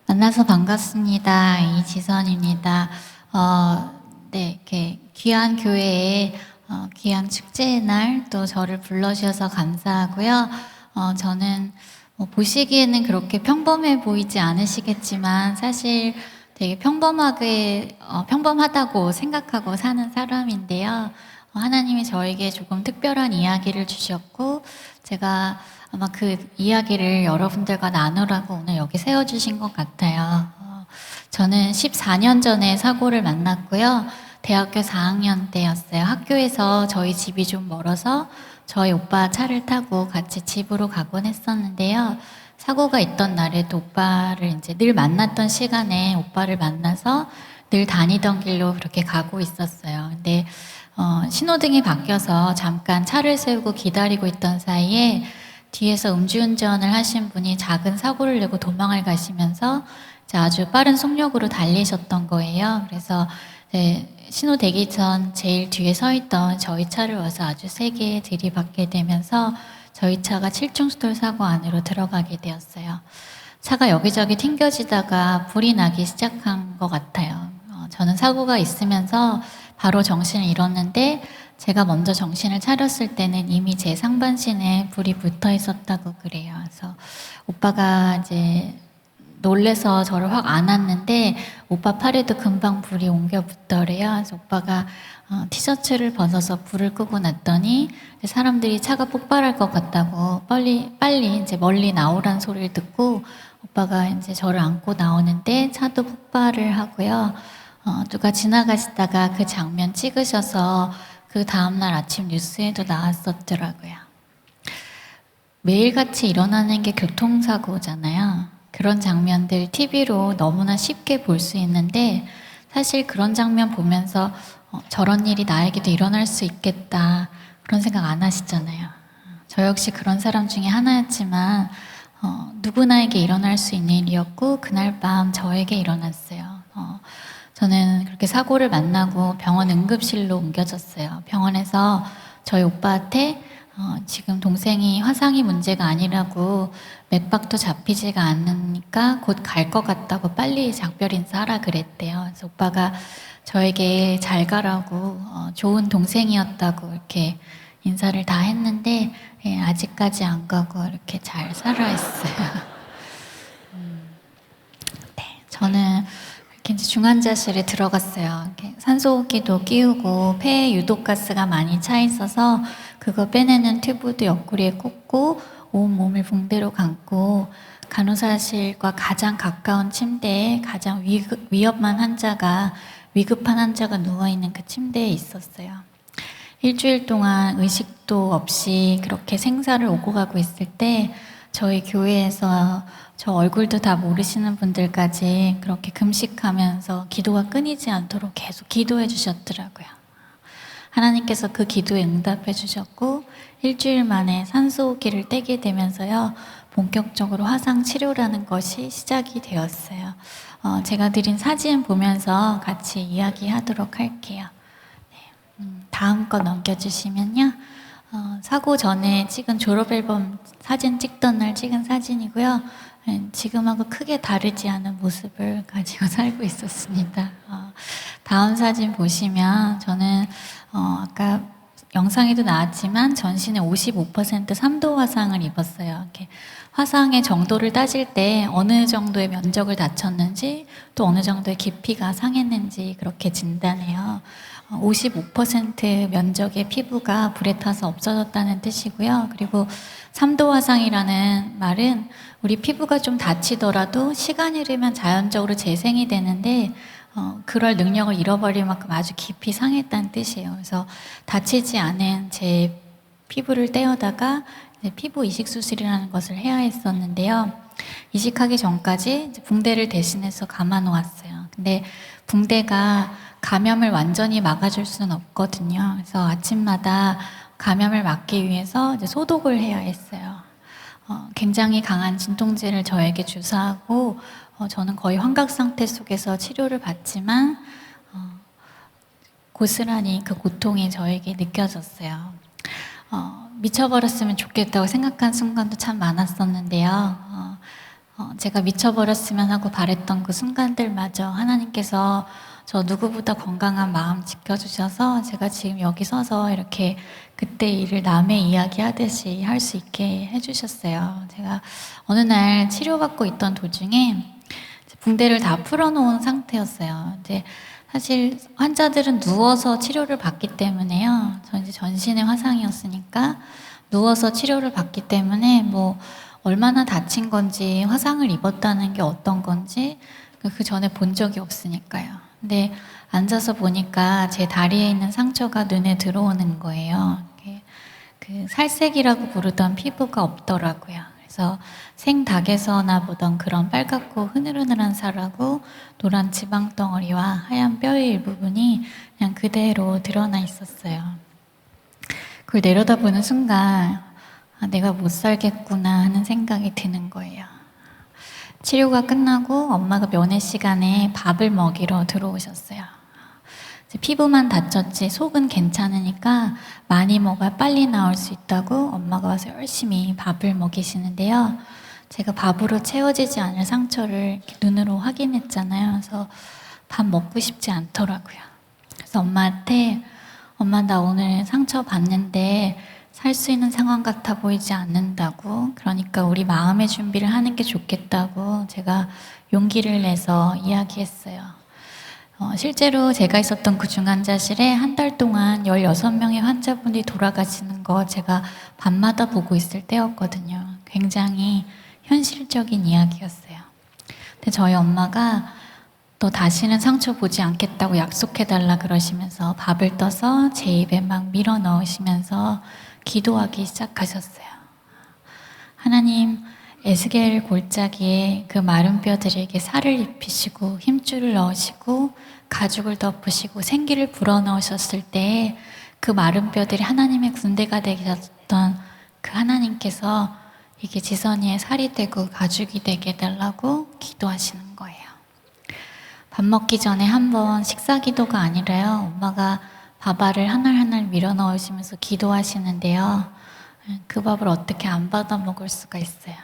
만나서 반갑습니다. 이지선입니다. 네, 이렇게 귀한 교회에 귀한 축제의 날 또 저를 불러주셔서 감사하고요. 저는 보시기에는 그렇게 평범해 보이지 않으시겠지만 사실 되게 평범하다고 생각하고 사는 사람인데요. 하나님이 저에게 조금 특별한 이야기를 주셨고 제가 아마 그 이야기를 여러분들과 나누라고 오늘 여기 세워주신 것 같아요. 저는 14년 전에 사고를 만났고요. 대학교 4학년 때였어요. 학교에서 저희 집이 좀 멀어서 저희 오빠 차를 타고 같이 집으로 가곤 했었는데요. 사고가 있던 날에도 오빠를 이제 늘 만났던 시간에 오빠를 만나서 늘 다니던 길로 그렇게 가고 있었어요. 근데 신호등이 바뀌어서 잠깐 차를 세우고 기다리고 있던 사이에 뒤에서 음주운전을 하신 분이 작은 사고를 내고 도망을 가시면서 아주 빠른 속력으로 달리셨던 거예요. 그래서 신호 대기 전 제일 뒤에 서 있던 저희 차를 와서 아주 세게 들이받게 되면서 저희 차가 칠중수돌 사고 안으로 들어가게 되었어요. 차가 여기저기 튕겨지다가 불이 나기 시작한 것 같아요. 저는 사고가 있으면서 바로 정신을 잃었는데 제가 먼저 정신을 차렸을 때는 이미 제 상반신에 불이 붙어 있었다고 그래요. 그래서 오빠가 이제 놀래서 저를 확 안았는데 오빠 팔에도 금방 불이 옮겨 붙더래요. 그래서 오빠가 티셔츠를 벗어서 불을 끄고 났더니 사람들이 차가 폭발할 것 같다고 빨리 이제 멀리 나오란 소리를 듣고 오빠가 이제 저를 안고 나오는데 차도 폭발을 하고요. 누가 지나가시다가 그 장면 찍으셔서 그 다음날 아침 뉴스에도 나왔었더라고요. 매일같이 일어나는 게 교통사고잖아요. 그런 장면들 TV로 너무나 쉽게 볼 수 있는데 사실 그런 장면 보면서 저런 일이 나에게도 일어날 수 있겠다 그런 생각 안 하시잖아요. 저 역시 그런 사람 중에 하나였지만 누구나에게 일어날 수 있는 일이었고 그날 밤 저에게 일어났어요. 저는 그렇게 사고를 만나고 병원 응급실로 옮겨졌어요. 병원에서 저희 오빠한테 지금 동생이 화상이 문제가 아니라고 맥박도 잡히지가 않으니까 곧 갈 것 같다고 빨리 작별 인사하라 그랬대요. 그래서 오빠가 저에게 잘 가라고 좋은 동생이었다고 이렇게 인사를 다 했는데 아직까지 안 가고 이렇게 잘 살아있어요. 네, 저는 이렇게 이제 중환자실에 들어갔어요. 이렇게 산소호흡기도 끼우고 폐에 유독가스가 많이 차 있어서 그거 빼내는 튜브도 옆구리에 꽂고 온 몸을 붕대로 감고 간호사실과 가장 가까운 침대에 가장 위급한 환자가 누워있는 그 침대에 있었어요. 일주일 동안 의식도 없이 그렇게 생사를 오고 가고 있을 때 저희 교회에서 저 얼굴도 다 모르시는 분들까지 그렇게 금식하면서 기도가 끊이지 않도록 계속 기도해 주셨더라고요. 하나님께서 그 기도에 응답해 주셨고 일주일 만에 산소호흡기를 떼게 되면서요. 본격적으로 화상 치료라는 것이 시작이 되었어요. 제가 드린 사진 보면서 같이 이야기하도록 할게요. 네, 다음 거 넘겨주시면요. 사고 전에 찍은 졸업앨범 사진 찍던 날 찍은 사진이고요. 지금하고 크게 다르지 않은 모습을 가지고 살고 있었습니다. 다음 사진 보시면 저는 아까 영상에도 나왔지만 전신에 55% 3도 화상을 입었어요. 이렇게 화상의 정도를 따질 때 어느 정도의 면적을 다쳤는지 또 어느 정도의 깊이가 상했는지 그렇게 진단해요. 55% 면적의 피부가 불에 타서 없어졌다는 뜻이고요. 그리고 3도 화상이라는 말은 우리 피부가 좀 다치더라도 시간이 흐르면 자연적으로 재생이 되는데 그럴 능력을 잃어버릴 만큼 아주 깊이 상했다는 뜻이에요. 그래서 다치지 않은 제 피부를 떼어다가 이제 피부 이식 수술이라는 것을 해야 했었는데요. 이식하기 전까지 이제 붕대를 대신해서 감아 놓았어요. 근데 붕대가 감염을 완전히 막아줄 수는 없거든요. 그래서 아침마다 감염을 막기 위해서 이제 소독을 해야 했어요. 굉장히 강한 진통제를 저에게 주사하고 저는 거의 환각 상태 속에서 치료를 받지만 고스란히 그 고통이 저에게 느껴졌어요. 미쳐버렸으면 좋겠다고 생각한 순간도 참 많았었는데요. 제가 미쳐버렸으면 하고 바랬던 그 순간들마저 하나님께서 저 누구보다 건강한 마음 지켜주셔서 제가 지금 여기 서서 이렇게 그때 일을 남의 이야기 하듯이 할 수 있게 해주셨어요. 제가 어느 날 치료받고 있던 도중에 붕대를 다 풀어놓은 상태였어요. 이제 사실 환자들은 누워서 치료를 받기 때문에요. 저 이제 전신의 화상이었으니까 누워서 치료를 받기 때문에 뭐 얼마나 다친 건지 화상을 입었다는 게 어떤 건지 그 전에 본 적이 없으니까요. 근데 앉아서 보니까 제 다리에 있는 상처가 눈에 들어오는 거예요. 그 살색이라고 부르던 피부가 없더라고요. 그래서 생닭에서나 보던 그런 빨갛고 흐느흐느한 살하고 노란 지방 덩어리와 하얀 뼈의 일부분이 그냥 그대로 드러나 있었어요. 그걸 내려다보는 순간 내가 못 살겠구나 하는 생각이 드는 거예요. 치료가 끝나고 엄마가 면회 시간에 밥을 먹이러 들어오셨어요. 피부만 다쳤지 속은 괜찮으니까 많이 먹어야 빨리 나을 수 있다고 엄마가 와서 열심히 밥을 먹이시는데요. 제가 밥으로 채워지지 않을 상처를 눈으로 확인했잖아요. 그래서 밥 먹고 싶지 않더라고요. 그래서 엄마한테 엄마 나 오늘 상처 받는데 살 수 있는 상황 같아 보이지 않는다고, 그러니까 우리 마음의 준비를 하는 게 좋겠다고 제가 용기를 내서 이야기했어요. 실제로 제가 있었던 그 중환자실에 한 달 동안 16명의 환자분이 돌아가시는 거 제가 밤마다 보고 있을 때였거든요. 굉장히 현실적인 이야기였어요. 근데 저희 엄마가 너 다시는 상처 보지 않겠다고 약속해달라 그러시면서 밥을 떠서 제 입에 막 밀어 넣으시면서 기도하기 시작하셨어요. 하나님, 에스겔 골짜기에 그 마른 뼈들에게 살을 입히시고 힘줄을 넣으시고 가죽을 덮으시고 생기를 불어넣으셨을 때 그 마른 뼈들이 하나님의 군대가 되셨던 그 하나님께서 이게 지선이의 살이 되고 가죽이 되게 해달라고 기도하시는 거예요. 밥 먹기 전에 한번 식사 기도가 아니라요, 엄마가 밥알을 하나하나 밀어 넣으시면서 기도하시는데요, 그 밥을 어떻게 안 받아 먹을 수가 있어요.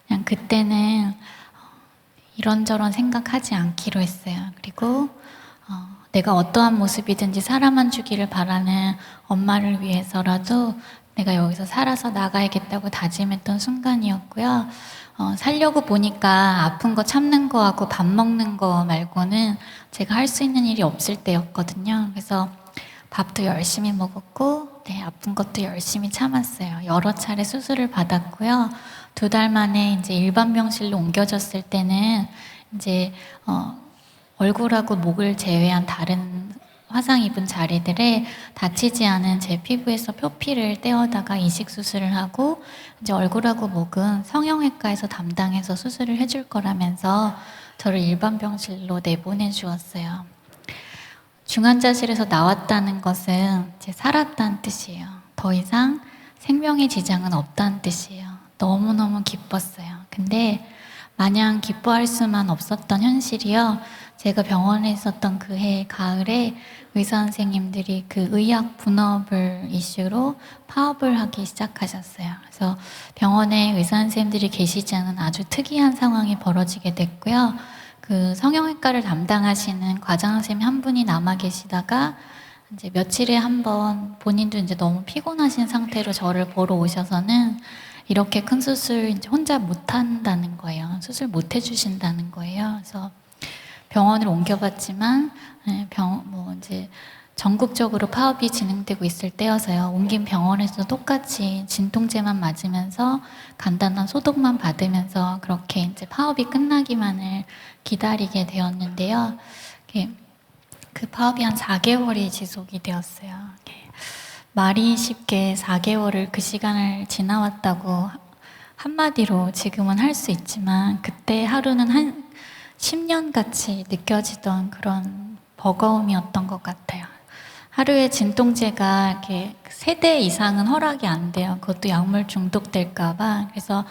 그냥 그때는 이런저런 생각하지 않기로 했어요. 그리고 내가 어떠한 모습이든지 살아만 주기를 바라는 엄마를 위해서라도 내가 여기서 살아서 나가야겠다고 다짐했던 순간이었고요. 살려고 보니까 아픈 거 참는 거하고 밥 먹는 거 말고는 제가 할 수 있는 일이 없을 때였거든요. 그래서 밥도 열심히 먹었고, 아픈 것도 열심히 참았어요. 여러 차례 수술을 받았고요. 2달 만에 이제 일반 병실로 옮겨졌을 때는 이제 얼굴하고 목을 제외한 다른 화상 입은 자리들에 다치지 않은 제 피부에서 표피를 떼어다가 이식 수술을 하고, 이제 얼굴하고 목은 성형외과에서 담당해서 수술을 해줄 거라면서 저를 일반 병실로 내보내 주었어요. 중환자실에서 나왔다는 것은 이제 살았다는 뜻이에요. 더 이상 생명의 지장은 없다는 뜻이에요. 너무너무 기뻤어요. 근데 마냥 기뻐할 수만 없었던 현실이요, 제가 병원에 있었던 그 해 가을에 의사 선생님들이 그 의학 분업을 이슈로 파업을 하기 시작하셨어요. 그래서 병원에 의사 선생님들이 계시지 않은 아주 특이한 상황이 벌어지게 됐고요. 그 성형외과를 담당하시는 과장 선생님 한 분이 남아 계시다가 이제 며칠에 한 번 본인도 이제 너무 피곤하신 상태로 저를 보러 오셔서는 이렇게 큰 수술 이제 혼자 못 한다는 거예요. 수술 못 해주신다는 거예요. 그래서 병원을 옮겨봤지만 이제 전국적으로 파업이 진행되고 있을 때여서요. 옮긴 병원에서 똑같이 진통제만 맞으면서 간단한 소독만 받으면서 그렇게 이제 파업이 끝나기만을 기다리게 되었는데요. 그 파업이 한 4개월이 지속이 되었어요. 말이 쉽게 4개월을 그 시간을 지나왔다고 한마디로 지금은 할 수 있지만, 그때 하루는 한 10년 같이 느껴지던 그런 버거움이었던 것 같아요. 하루에 진통제가 이렇게 3대 이상은 허락이 안 돼요. 그것도 약물 중독될까봐. 그래서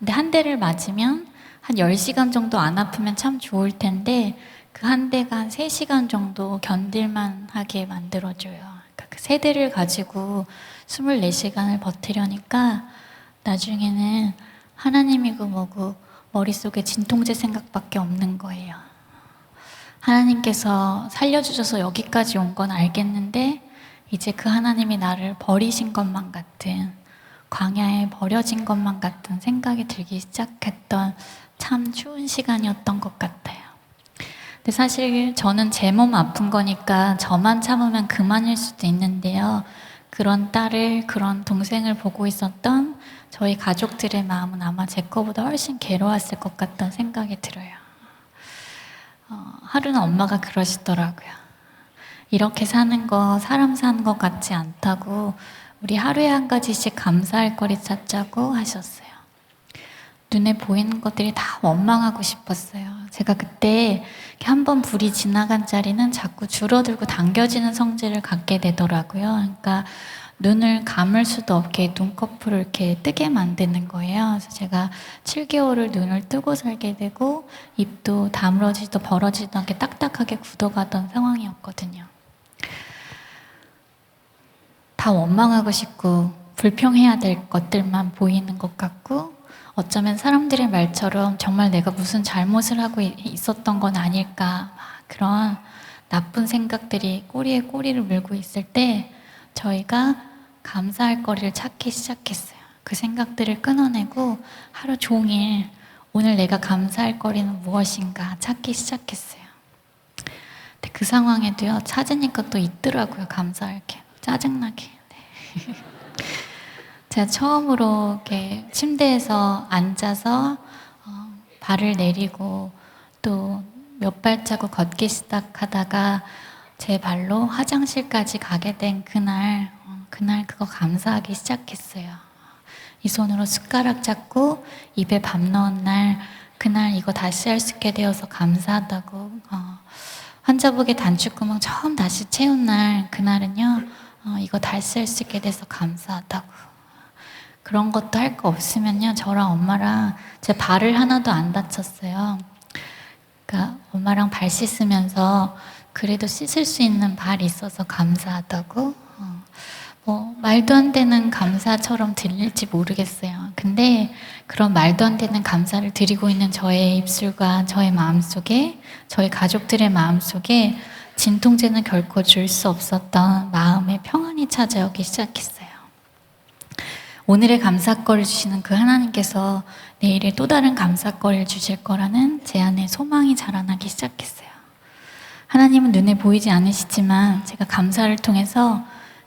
근데 한 대를 맞으면 한 10시간 정도 안 아프면 참 좋을 텐데 그 한 대가 한 3시간 정도 견딜만 하게 만들어줘요. 그러니까 그 3대를 가지고 24시간을 버티려니까 나중에는 하나님이고 뭐고 머릿속에 진통제 생각밖에 없는 거예요. 하나님께서 살려주셔서 여기까지 온 건 알겠는데 이제 그 하나님이 나를 버리신 것만 같은, 광야에 버려진 것만 같은 생각이 들기 시작했던 참 추운 시간이었던 것 같아요. 근데 사실 저는 제 몸 아픈 거니까 저만 참으면 그만일 수도 있는데요. 그런 딸을, 그런 동생을 보고 있었던 저희 가족들의 마음은 아마 제 거보다 훨씬 괴로웠을 것 같다는 생각이 들어요. 하루는 엄마가 그러시더라고요. 이렇게 사는 거 사람 사는 것 같지 않다고 우리 하루에 한 가지씩 감사할 거리 찾자고 하셨어요. 눈에 보이는 것들이 다 원망하고 싶었어요. 제가 그때 한 번 불이 지나간 자리는 자꾸 줄어들고 당겨지는 성질을 갖게 되더라고요. 그러니까 눈을 감을 수도 없게 눈꺼풀을 이렇게 뜨게 만드는 거예요. 그래서 제가 7개월을 눈을 뜨고 살게 되고 입도 다물어지지도 벌어지지도 않게 딱딱하게 굳어가던 상황이었거든요. 다 원망하고 싶고 불평해야 될 것들만 보이는 것 같고, 어쩌면 사람들의 말처럼 정말 내가 무슨 잘못을 하고 있었던 건 아닐까, 그런 나쁜 생각들이 꼬리에 꼬리를 물고 있을 때 저희가 감사할 거리를 찾기 시작했어요. 그 생각들을 끊어내고 하루 종일 오늘 내가 감사할 거리는 무엇인가 찾기 시작했어요. 근데 그 상황에도요, 찾으니까 또 있더라고요. 감사할 게 짜증나게. 네. 제가 처음으로 이렇게 침대에서 앉아서 발을 내리고 또 몇 발자국 걷기 시작하다가 제 발로 화장실까지 가게 된 그날 그거 감사하기 시작했어요. 이 손으로 숟가락 잡고 입에 밥 넣은 날, 그날 이거 다시 할 수 있게 되어서 감사하다고, 환자복에 단추구멍 처음 다시 채운 날, 그날은요, 이거 다시 할 수 있게 돼서 감사하다고. 그런 것도 할 거 없으면요, 저랑 엄마랑 제 발을 하나도 안 다쳤어요. 그러니까 엄마랑 발 씻으면서 그래도 씻을 수 있는 발이 있어서 감사하다고. 말도 안 되는 감사처럼 들릴지 모르겠어요. 근데 그런 말도 안 되는 감사를 드리고 있는 저의 입술과 저의 마음속에, 저희 가족들의 마음속에 진통제는 결코 줄 수 없었던 마음의 평안이 찾아오기 시작했어요. 오늘의 감사거리를 주시는 그 하나님께서 내일에 또 다른 감사거리를 주실 거라는 제 안에 소망이 자라나기 시작했어요. 하나님은 눈에 보이지 않으시지만 제가 감사를 통해서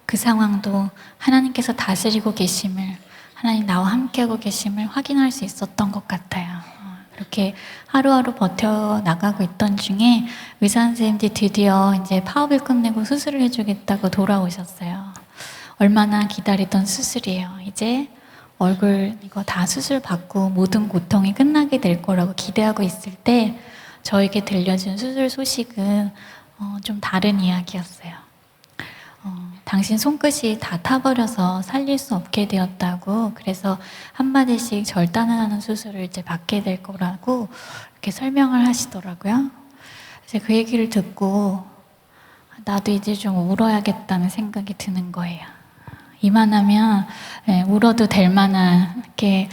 그 상황도 하나님께서 다스리고 계심을, 하나님 나와 함께하고 계심을 확인할 수 있었던 것 같아요. 이렇게 하루하루 버텨나가고 있던 중에 의사 선생님들이 드디어 이제 파업을 끝내고 수술을 해주겠다고 돌아오셨어요. 얼마나 기다리던 수술이에요. 이제 얼굴 이거 다 수술 받고 모든 고통이 끝나게 될 거라고 기대하고 있을 때 저에게 들려준 수술 소식은 좀 다른 이야기였어요. 당신 손끝이 다 타버려서 살릴 수 없게 되었다고, 그래서 한마디씩 절단을 하는 수술을 이제 받게 될 거라고 이렇게 설명을 하시더라고요. 그래서 그 얘기를 듣고 나도 이제 좀 울어야겠다는 생각이 드는 거예요. 이만하면 울어도 될 만한, 이렇게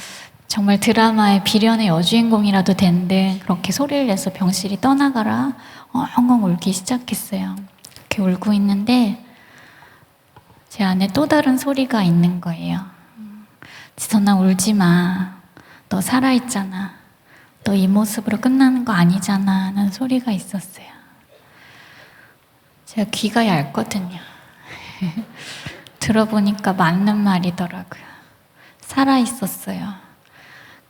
정말 드라마의 비련의 여주인공이라도 된데 그렇게 소리를 내서 병실이 떠나가라 엉엉 울기 시작했어요. 이렇게 울고 있는데 제 안에 또 다른 소리가 있는 거예요. 지선아, 울지 마. 너 살아있잖아. 너 이 모습으로 끝나는 거 아니잖아 하는 소리가 있었어요. 제가 귀가 얇거든요. 들어보니까 맞는 말이더라고요. 살아있었어요.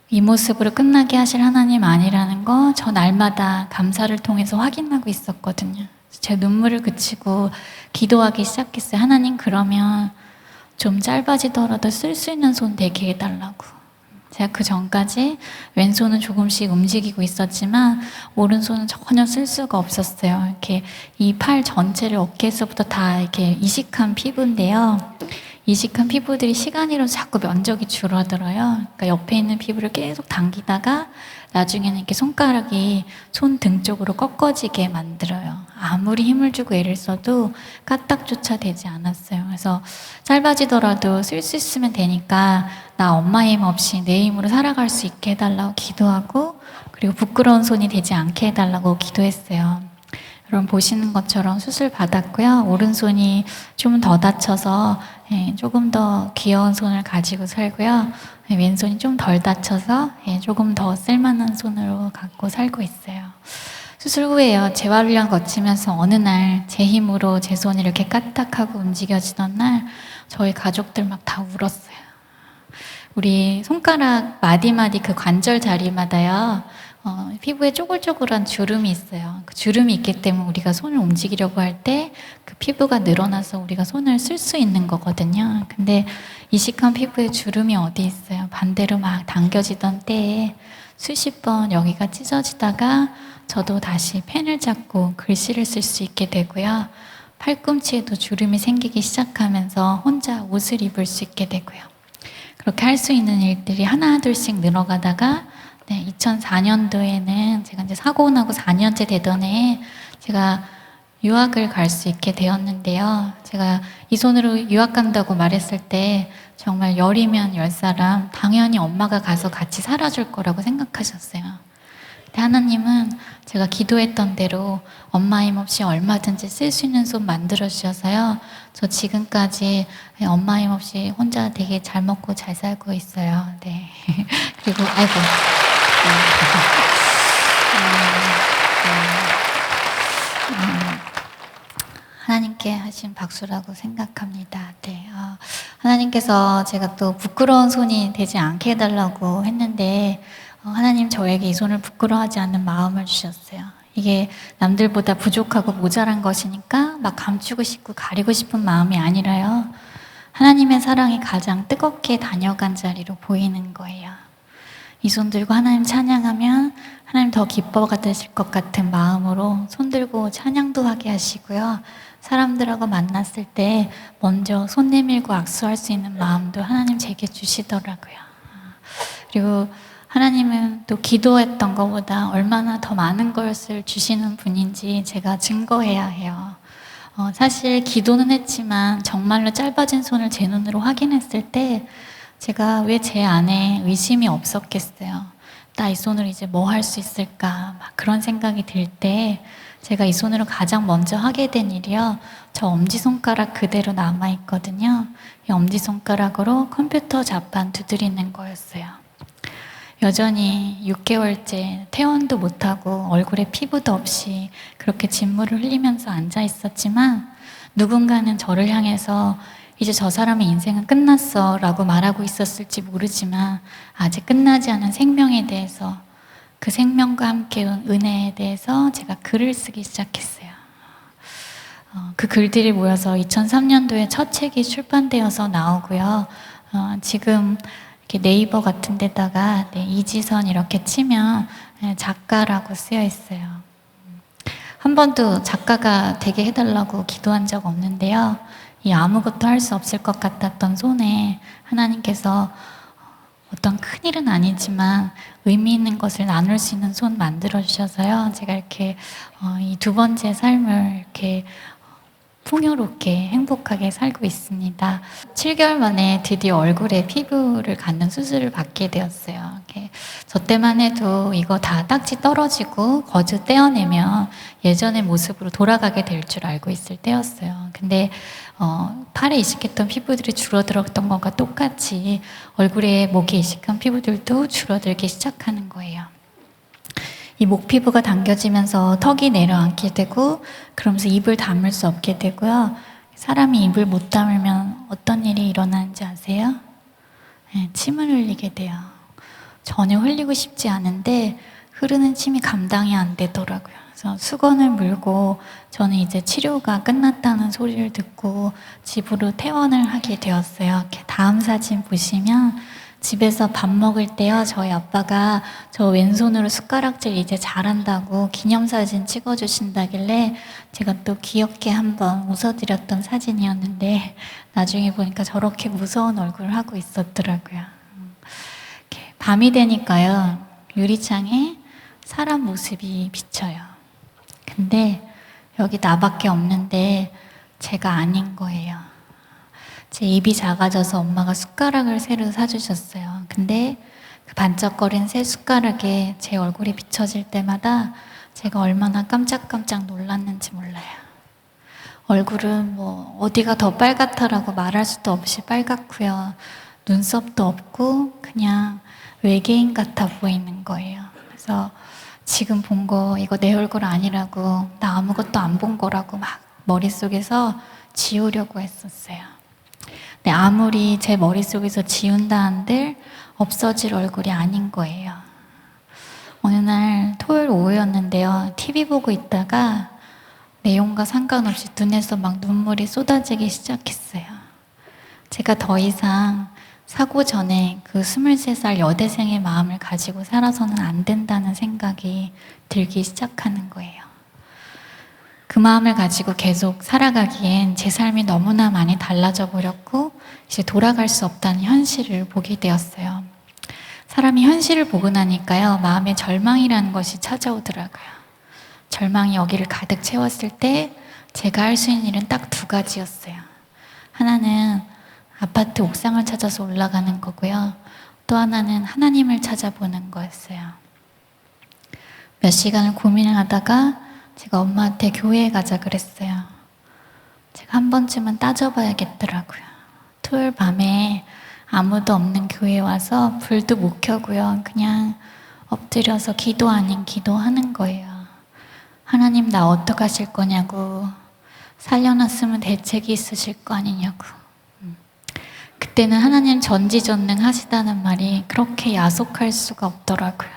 이 모습으로 끝나게 하실 하나님 아니라는 거 저 날마다 감사를 통해서 확인하고 있었거든요. 제 눈물을 그치고 기도하기 시작했어요. 하나님, 그러면 좀 짧아지더라도 쓸 수 있는 손 되게 해달라고. 제가 그 전까지 왼손은 조금씩 움직이고 있었지만 오른손은 전혀 쓸 수가 없었어요. 이렇게 이 팔 전체를 어깨에서부터 다 이렇게 이식한 피부인데요. 이식한 피부들이 시간 이로 자꾸 면적이 줄어들어요. 그러니까 옆에 있는 피부를 계속 당기다가 나중에는 이렇게 손가락이 손등 쪽으로 꺾어지게 만들어요. 아무리 힘을 주고 애를 써도 까딱조차 되지 않았어요. 그래서 짧아지더라도 쓸 수 있으면 되니까 나 엄마 힘 없이 내 힘으로 살아갈 수 있게 해달라고 기도하고, 그리고 부끄러운 손이 되지 않게 해달라고 기도했어요. 여러분 보시는 것처럼 수술 받았고요. 오른손이 좀 더 다쳐서 조금 더 귀여운 손을 가지고 살고요. 왼손이 좀 덜 다쳐서 조금 더 쓸만한 손으로 갖고 살고 있어요. 수술 후에요. 재활훈련 거치면서 어느 날 제 힘으로 제 손이 이렇게 까딱하고 움직여지던 날 저희 가족들 막 다 울었어요. 우리 손가락 마디마디 그 관절 자리마다요. 피부에 쪼글쪼글한 주름이 있어요. 그 주름이 있기 때문에 우리가 손을 움직이려고 할 때 그 피부가 늘어나서 우리가 손을 쓸 수 있는 거거든요. 근데 이식한 피부에 주름이 어디 있어요? 반대로 막 당겨지던 때에 수십 번 여기가 찢어지다가 저도 다시 펜을 잡고 글씨를 쓸 수 있게 되고요. 팔꿈치에도 주름이 생기기 시작하면서 혼자 옷을 입을 수 있게 되고요. 그렇게 할 수 있는 일들이 하나둘씩 늘어가다가 2004년도에는 제가 이제 사고 나고 4년째 되던 해에 제가 유학을 갈 수 있게 되었는데요. 제가 이 손으로 유학 간다고 말했을 때 정말 10이면 10사람 당연히 엄마가 가서 같이 살아줄 거라고 생각하셨어요. 근데 하나님은 제가 기도했던 대로 엄마 힘 없이 얼마든지 쓸 수 있는 손 만들어 주셔서요. 저 지금까지 엄마 힘 없이 혼자 되게 잘 먹고 잘 살고 있어요. 네. 그리고 아이고. 하나님께 하신 박수라고 생각합니다. 네. 하나님께서 제가 또 부끄러운 손이 되지 않게 해달라고 했는데 하나님 저에게 이 손을 부끄러워하지 않는 마음을 주셨어요. 이게 남들보다 부족하고 모자란 것이니까 막 감추고 싶고 가리고 싶은 마음이 아니라요. 하나님의 사랑이 가장 뜨겁게 다녀간 자리로 보이는 거예요. 이 손 들고 하나님 찬양하면 하나님 더 기뻐 받으실 것 같은 마음으로 손 들고 찬양도 하게 하시고요. 사람들하고 만났을 때 먼저 손 내밀고 악수할 수 있는 마음도 하나님 제게 주시더라고요. 그리고 하나님은 또 기도했던 것보다 얼마나 더 많은 것을 주시는 분인지 제가 증거해야 해요. 사실 기도는 했지만 정말로 짧아진 손을 제 눈으로 확인했을 때 제가 왜 제 안에 의심이 없었겠어요. 나 이 손으로 이제 뭐 할 수 있을까 막 그런 생각이 들 때 제가 이 손으로 가장 먼저 하게 된 일이요. 저 엄지손가락 그대로 남아있거든요. 이 엄지손가락으로 컴퓨터 잡판 두드리는 거였어요. 여전히 6개월째 퇴원도 못하고 얼굴에 피부도 없이 그렇게 진물을 흘리면서 앉아 있었지만 누군가는 저를 향해서 이제 저 사람의 인생은 끝났어 라고 말하고 있었을지 모르지만 아직 끝나지 않은 생명에 대해서 그 생명과 함께 온 은혜에 대해서 제가 글을 쓰기 시작했어요. 그 글들이 모여서 2003년도에 첫 책이 출판되어서 나오고요. 지금 이렇게 네이버 같은 데다가 이지선 이렇게 치면 작가라고 쓰여 있어요. 한 번도 작가가 되게 해달라고 기도한 적 없는데요. 이 아무것도 할 수 없을 것 같았던 손에 하나님께서 어떤 큰일은 아니지만 의미 있는 것을 나눌 수 있는 손 만들어 주셔서요. 제가 이렇게 이 두 번째 삶을 이렇게 풍요롭게 행복하게 살고 있습니다. 7개월 만에 드디어 얼굴에 피부를 갖는 수술을 받게 되었어요. 저 때만 해도 이거 다 딱지 떨어지고 거즈 떼어내면 예전의 모습으로 돌아가게 될 줄 알고 있을 때였어요. 근데 팔에 이식했던 피부들이 줄어들었던 것과 똑같이 얼굴에 목에 이식한 피부들도 줄어들기 시작하는 거예요. 이 목 피부가 당겨지면서 턱이 내려앉게 되고 그러면서 입을 다물 수 없게 되고요. 사람이 입을 못 다물면 어떤 일이 일어나는지 아세요? 네, 침을 흘리게 돼요. 전혀 흘리고 싶지 않은데 흐르는 침이 감당이 안 되더라고요. 그래서 수건을 물고 저는 이제 치료가 끝났다는 소리를 듣고 집으로 퇴원을 하게 되었어요. 이렇게 다음 사진 보시면 집에 집에서 밥 먹을 때요, 저희 아빠가 저 왼손으로 숟가락질 이제 잘한다고 기념사진 찍어주신다길래 제가 또 귀엽게 한번 웃어드렸던 사진이었는데 나중에 보니까 저렇게 무서운 얼굴을 하고 있었더라고요. 이렇게 밤이 되니까요, 유리창에 사람 모습이 비쳐요. 근데 여기 나밖에 없는데 제가 아닌 거예요. 제 입이 작아져서 엄마가 숟가락을 새로 사주셨어요. 근데 그 반짝거린 새 숟가락에 제 얼굴이 비춰질 때마다 제가 얼마나 깜짝깜짝 놀랐는지 몰라요. 얼굴은 뭐 어디가 더 빨갛다라고 말할 수도 없이 빨갛고요. 눈썹도 없고 그냥 외계인 같아 보이는 거예요. 그래서 지금 본 거 이거 내 얼굴 아니라고, 나 아무것도 안 본 거라고 막 머릿속에서 지우려고 했었어요. 근데 아무리 제 머릿속에서 지운다 한들 없어질 얼굴이 아닌 거예요. 어느 날 토요일 오후였는데요. TV 보고 있다가 내용과 상관없이 눈에서 막 눈물이 쏟아지기 시작했어요. 제가 더 이상 사고 전에 그 23살 여대생의 마음을 가지고 살아서는 안 된다는 생각이 들기 시작하는 거예요. 그 마음을 가지고 계속 살아가기엔 제 삶이 너무나 많이 달라져 버렸고 이제 돌아갈 수 없다는 현실을 보게 되었어요. 사람이 현실을 보고 나니까요, 마음에 절망이라는 것이 찾아오더라고요. 절망이 여기를 가득 채웠을 때 제가 할 수 있는 일은 딱 두 가지였어요. 하나는 아파트 옥상을 찾아서 올라가는 거고요. 또 하나는 하나님을 찾아보는 거였어요. 몇 시간을 고민을 하다가 제가 엄마한테 교회에 가자 그랬어요. 제가 한 번쯤은 따져봐야겠더라고요. 토요일 밤에 아무도 없는 교회에 와서 불도 못 켜고요. 그냥 엎드려서 기도 아닌 기도하는 거예요. 하나님 나 어떡하실 거냐고, 살려놨으면 대책이 있으실 거 아니냐고. 그때는 하나님 전지전능하시다는 말이 그렇게 야속할 수가 없더라고요.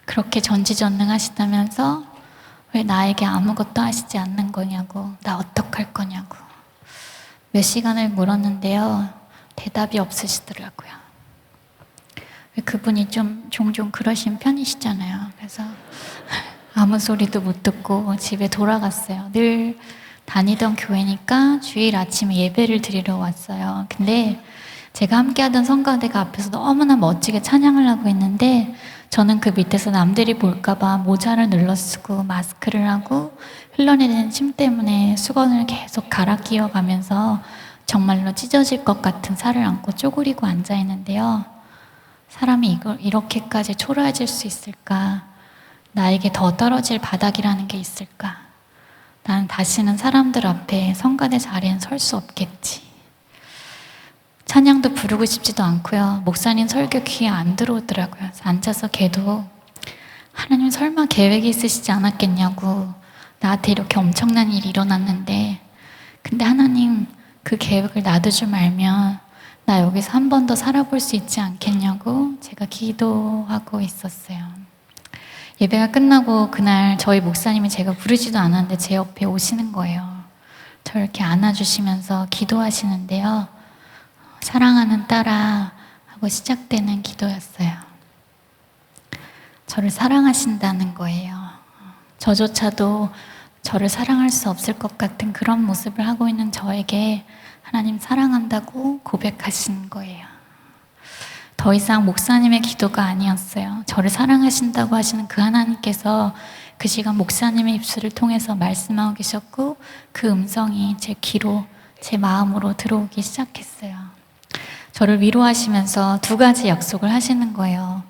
그렇게 전지전능하시다면서 왜 나에게 아무것도 하시지 않는 거냐고, 나 어떡할 거냐고 몇 시간을 물었는데요, 대답이 없으시더라고요. 그분이 좀 종종 그러신 편이시잖아요. 그래서 아무 소리도 못 듣고 집에 돌아갔어요. 늘 다니던 교회니까 주일 아침에 예배를 드리러 왔어요. 근데 제가 함께하던 성가대가 앞에서 너무나 멋지게 찬양을 하고 있는데 저는 그 밑에서 남들이 볼까봐 모자를 눌러 쓰고 마스크를 하고 흘러내리는 침 때문에 수건을 계속 갈아 끼워가면서 정말로 찢어질 것 같은 살을 안고 쪼그리고 앉아 있는데요. 사람이 이렇게까지 초라해질 수 있을까? 나에게 더 떨어질 바닥이라는 게 있을까? 난 다시는 사람들 앞에 성가대 자리엔 설 수 없겠지. 찬양도 부르고 싶지도 않고요. 목사님 설교 귀에 안 들어오더라고요. 그래서 앉아서 걔도 하나님 설마 계획이 있으시지 않았겠냐고, 나한테 이렇게 엄청난 일이 일어났는데 근데 하나님 그 계획을 놔둘 줄 알면 나 여기서 한 번 더 살아볼 수 있지 않겠냐고 제가 기도하고 있었어요. 예배가 끝나고 그날 저희 목사님이 제가 부르지도 않았는데 제 옆에 오시는 거예요. 저를 이렇게 안아주시면서 기도하시는데요. 사랑하는 딸아 하고 시작되는 기도였어요. 저를 사랑하신다는 거예요. 저조차도 저를 사랑할 수 없을 것 같은 그런 모습을 하고 있는 저에게 하나님 사랑한다고 고백하신 거예요. 더 이상 목사님의 기도가 아니었어요. 저를 사랑하신다고 하시는 그 하나님께서 그 시간 목사님의 입술을 통해서 말씀하고 계셨고 그 음성이 제 귀로, 제 마음으로 들어오기 시작했어요. 저를 위로하시면서 두 가지 약속을 하시는 거예요.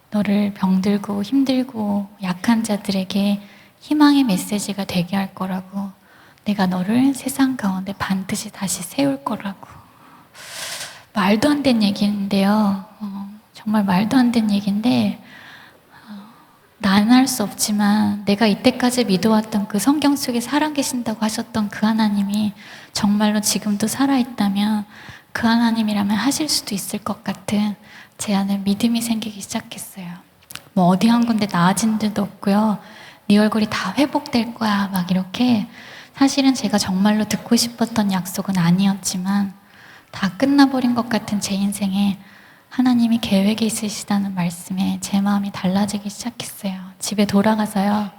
너를 병들고 힘들고 약한 자들에게 희망의 메시지가 되게 할 거라고, 내가 너를 세상 가운데 반드시 다시 세울 거라고. 말도 안 된 얘기인데요. 정말 말도 안 된 얘기인데 나는 할 수 없지만 내가 이때까지 믿어왔던 그 성경 속에 살아계신다고 하셨던 그 하나님이 정말로 지금도 살아있다면 그 하나님이라면 하실 수도 있을 것 같은 제 안에 믿음이 생기기 시작했어요. 뭐 어디 한 군데 나아진 데도 없고요. 네 얼굴이 다 회복될 거야 막 이렇게. 사실은 제가 정말로 듣고 싶었던 약속은 아니었지만 다 끝나버린 것 같은 제 인생에 하나님이 계획이 있으시다는 말씀에 제 마음이 달라지기 시작했어요. 집에 돌아가서요.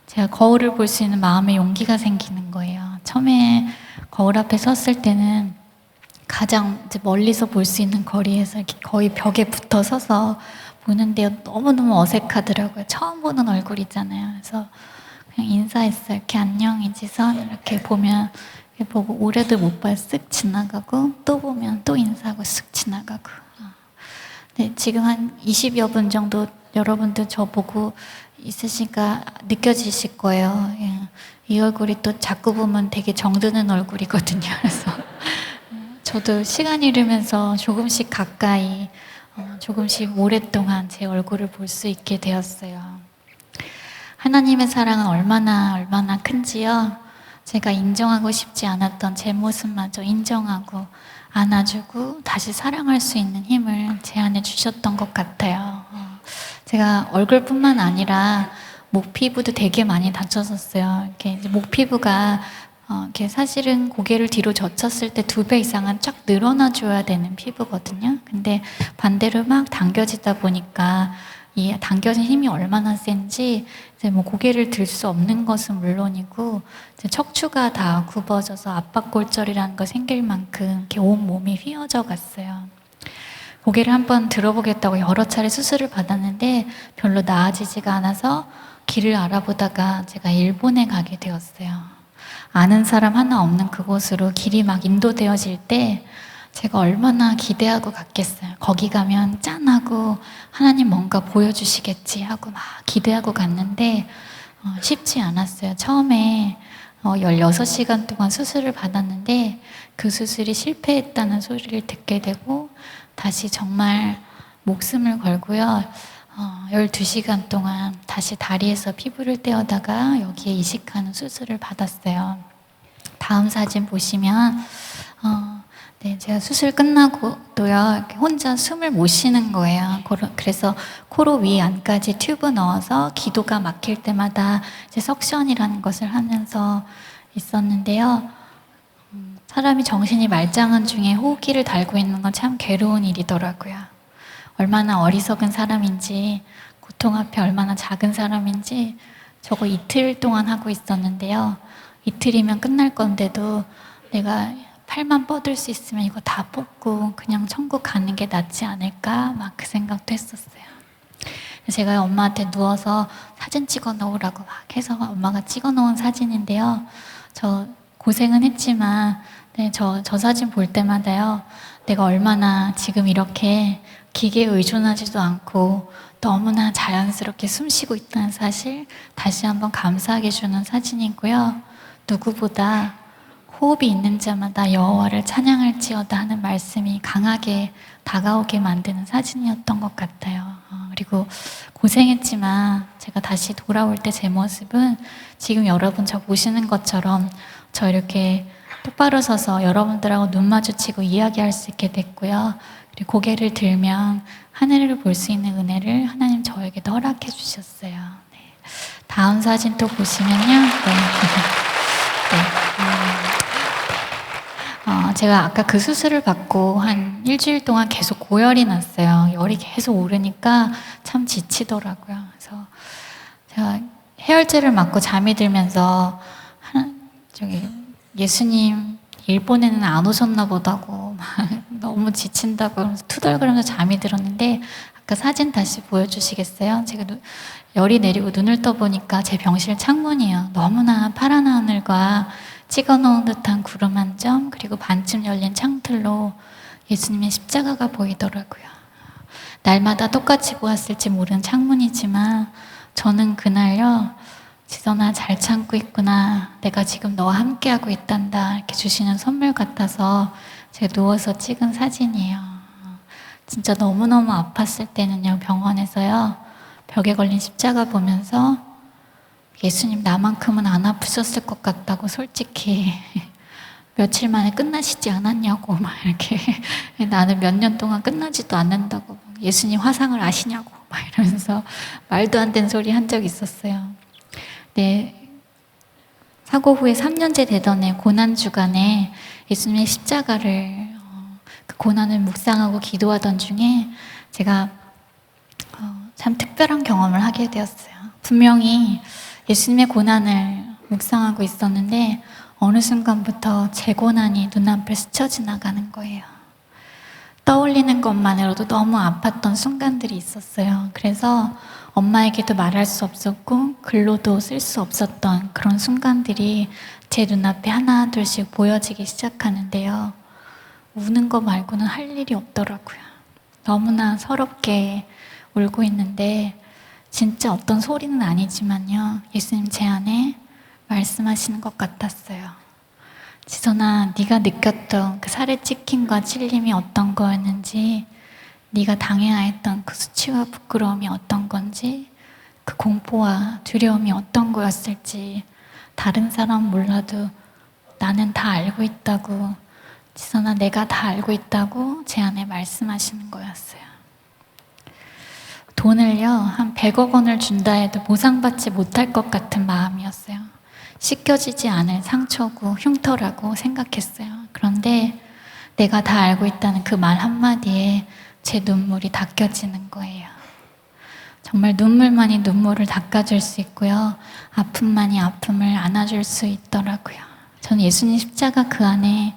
제가 거울을 볼 수 있는 마음의 용기가 생기는 거예요. 처음에 거울 앞에 섰을 때는 가장 이제 멀리서 볼 수 있는 거리에서 이렇게 거의 벽에 붙어 서서 보는데요. 너무너무 어색하더라고요. 처음 보는 얼굴이잖아요. 그래서 그냥 인사했어요. 이렇게 안녕 이지선 이렇게 보면 이렇게 보고 오래도 못 봐요. 쓱 지나가고 또 보면 또 인사하고 쓱 지나가고. 네, 지금 한 20여 분 정도 여러분들 저 보고 있으시니까 느껴지실 거예요. 예. 이 얼굴이 또 자꾸 보면 되게 정드는 얼굴이거든요. 그래서 저도 시간 잃으면서 조금씩 가까이 조금씩 오랫동안 제 얼굴을 볼 수 있게 되었어요. 하나님의 사랑은 얼마나 큰지요. 제가 인정하고 싶지 않았던 제 모습마저 인정하고 안아주고 다시 사랑할 수 있는 힘을 제 안에 주셨던 것 같아요. 제가 얼굴뿐만 아니라 목 피부도 되게 많이 다쳤었어요. 이렇게 이제 목 피부가 이렇게 사실은 고개를 뒤로 젖혔을 때 2배 이상은 쫙 늘어나 줘야 되는 피부거든요. 근데 반대로 막 당겨지다 보니까 이 당겨진 힘이 얼마나 센지 이제 뭐 고개를 들 수 없는 것은 물론이고 이제 척추가 다 굽어져서 압박골절이라는 거 생길 만큼 이렇게 온 몸이 휘어져 갔어요. 고개를 한번 들어보겠다고 여러 차례 수술을 받았는데 별로 나아지지가 않아서 길을 알아보다가 제가 일본에 가게 되었어요. 아는 사람 하나 없는 그곳으로 길이 막 인도되어질 때 제가 얼마나 기대하고 갔겠어요. 거기 가면 짠하고 하나님 뭔가 보여주시겠지 하고 막 기대하고 갔는데 쉽지 않았어요. 처음에 16시간 동안 수술을 받았는데 그 수술이 실패했다는 소리를 듣게 되고 다시 정말 목숨을 걸고요. 12시간 동안 다시 다리에서 피부를 떼어다가 여기에 이식하는 수술을 받았어요. 다음 사진 보시면 네, 제가 수술 끝나고도요, 이렇게 혼자 숨을 못 쉬는 거예요. 그래서 코로 위 안까지 튜브 넣어서 기도가 막힐 때마다 이제 석션이라는 것을 하면서 있었는데요. 사람이 정신이 말짱한 중에 호흡기를 달고 있는 건 참 괴로운 일이더라고요. 얼마나 어리석은 사람인지, 고통 앞에 얼마나 작은 사람인지 저거 이틀 동안 하고 있었는데요. 이틀이면 끝날 건데도 내가 팔만 뻗을 수 있으면 이거 다 뽑고 그냥 천국 가는 게 낫지 않을까 막 그 생각도 했었어요. 제가 엄마한테 누워서 사진 찍어 놓으라고 막 해서 엄마가 찍어 놓은 사진인데요. 저 고생은 했지만 네, 저 사진 볼 때마다요. 내가 얼마나 지금 이렇게 기계에 의존하지도 않고 너무나 자연스럽게 숨쉬고 있다는 사실 다시 한번 감사하게 주는 사진이고요. 누구보다 호흡이 있는 자마다 여호와를 찬양할지어다 하는 말씀이 강하게 다가오게 만드는 사진이었던 것 같아요. 그리고 고생했지만 제가 다시 돌아올 때 제 모습은 지금 여러분 저 보시는 것처럼 저 이렇게 똑바로 서서 여러분들하고 눈 마주치고 이야기할 수 있게 됐고요. 그리고 고개를 들면 하늘을 볼 수 있는 은혜를 하나님 저에게도 허락해 주셨어요. 네. 다음 사진 또 보시면요. 네. 제가 아까 그 수술을 받고 한 일주일 동안 계속 고열이 났어요. 열이 계속 오르니까 참 지치더라고요. 그래서 제가 해열제를 맞고 잠이 들면서 예수님 일본에는 안 오셨나 보다고 막 너무 지친다고 그러면서 투덜거리면서 잠이 들었는데 아까 사진 다시 보여주시겠어요? 제가 열이 내리고 눈을 떠보니까 제 병실 창문이에요. 너무나 파란 하늘과 찍어놓은 듯한 구름 한 점, 그리고 반쯤 열린 창틀로 예수님의 십자가가 보이더라고요. 날마다 똑같이 보았을지 모르는 창문이지만 저는 그날요, 지선아 잘 참고 있구나, 내가 지금 너와 함께하고 있단다 이렇게 주시는 선물 같아서 제가 누워서 찍은 사진이에요. 진짜 너무너무 아팠을 때는요, 병원에서요, 벽에 걸린 십자가 보면서 예수님 나만큼은 안 아프셨을 것 같다고 솔직히 며칠 만에 끝나시지 않았냐고 막 이렇게 나는 몇 년 동안 끝나지도 않는다고 예수님 화상을 아시냐고 막 이러면서 말도 안 되는 소리 한 적이 있었어요. 네, 사고 후에 3년째 되던 해 고난 주간에 예수님의 십자가를 그 고난을 묵상하고 기도하던 중에 제가 참 특별한 경험을 하게 되었어요. 분명히 예수님의 고난을 묵상하고 있었는데 어느 순간부터 제 고난이 눈앞을 스쳐 지나가는 거예요. 떠올리는 것만으로도 너무 아팠던 순간들이 있었어요. 그래서 엄마에게도 말할 수 없었고 글로도 쓸 수 없었던 그런 순간들이 제 눈앞에 하나 둘씩 보여지기 시작하는데요. 우는 거 말고는 할 일이 없더라고요. 너무나 서럽게 울고 있는데 진짜 어떤 소리는 아니지만요. 예수님 제 안에 말씀하시는 것 같았어요. 지선아, 네가 느꼈던 그 살의 찢김과 찔림이 어떤 거였는지, 네가 당해야 했던 그 수치와 부끄러움이 어떤 건지, 그 공포와 두려움이 어떤 거였을지 다른 사람 몰라도 나는 다 알고 있다고, 지선아 내가 다 알고 있다고 제 안에 말씀하시는 거였어요. 돈을요 한 100억 원을 준다 해도 보상받지 못할 것 같은 마음이었어요. 씻겨지지 않을 상처고 흉터라고 생각했어요. 그런데 내가 다 알고 있다는 그 말 한마디에 제 눈물이 닦여지는 거예요. 정말 눈물만이 눈물을 닦아줄 수 있고요. 아픔만이 아픔을 안아줄 수 있더라고요. 저는 예수님 십자가 그 안에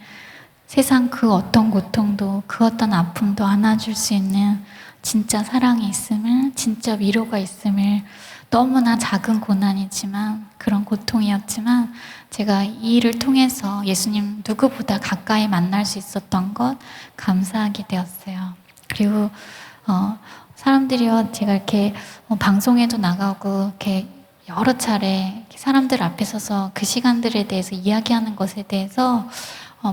세상 그 어떤 고통도 그 어떤 아픔도 안아줄 수 있는 진짜 사랑이 있음을, 진짜 위로가 있음을, 너무나 작은 고난이지만 그런 고통이었지만 제가 이 일을 통해서 예수님 누구보다 가까이 만날 수 있었던 것 감사하게 되었어요. 그리고 사람들이요, 제가 이렇게 방송에도 나가고 이렇게 여러 차례 사람들 앞에 서서 그 시간들에 대해서 이야기하는 것에 대해서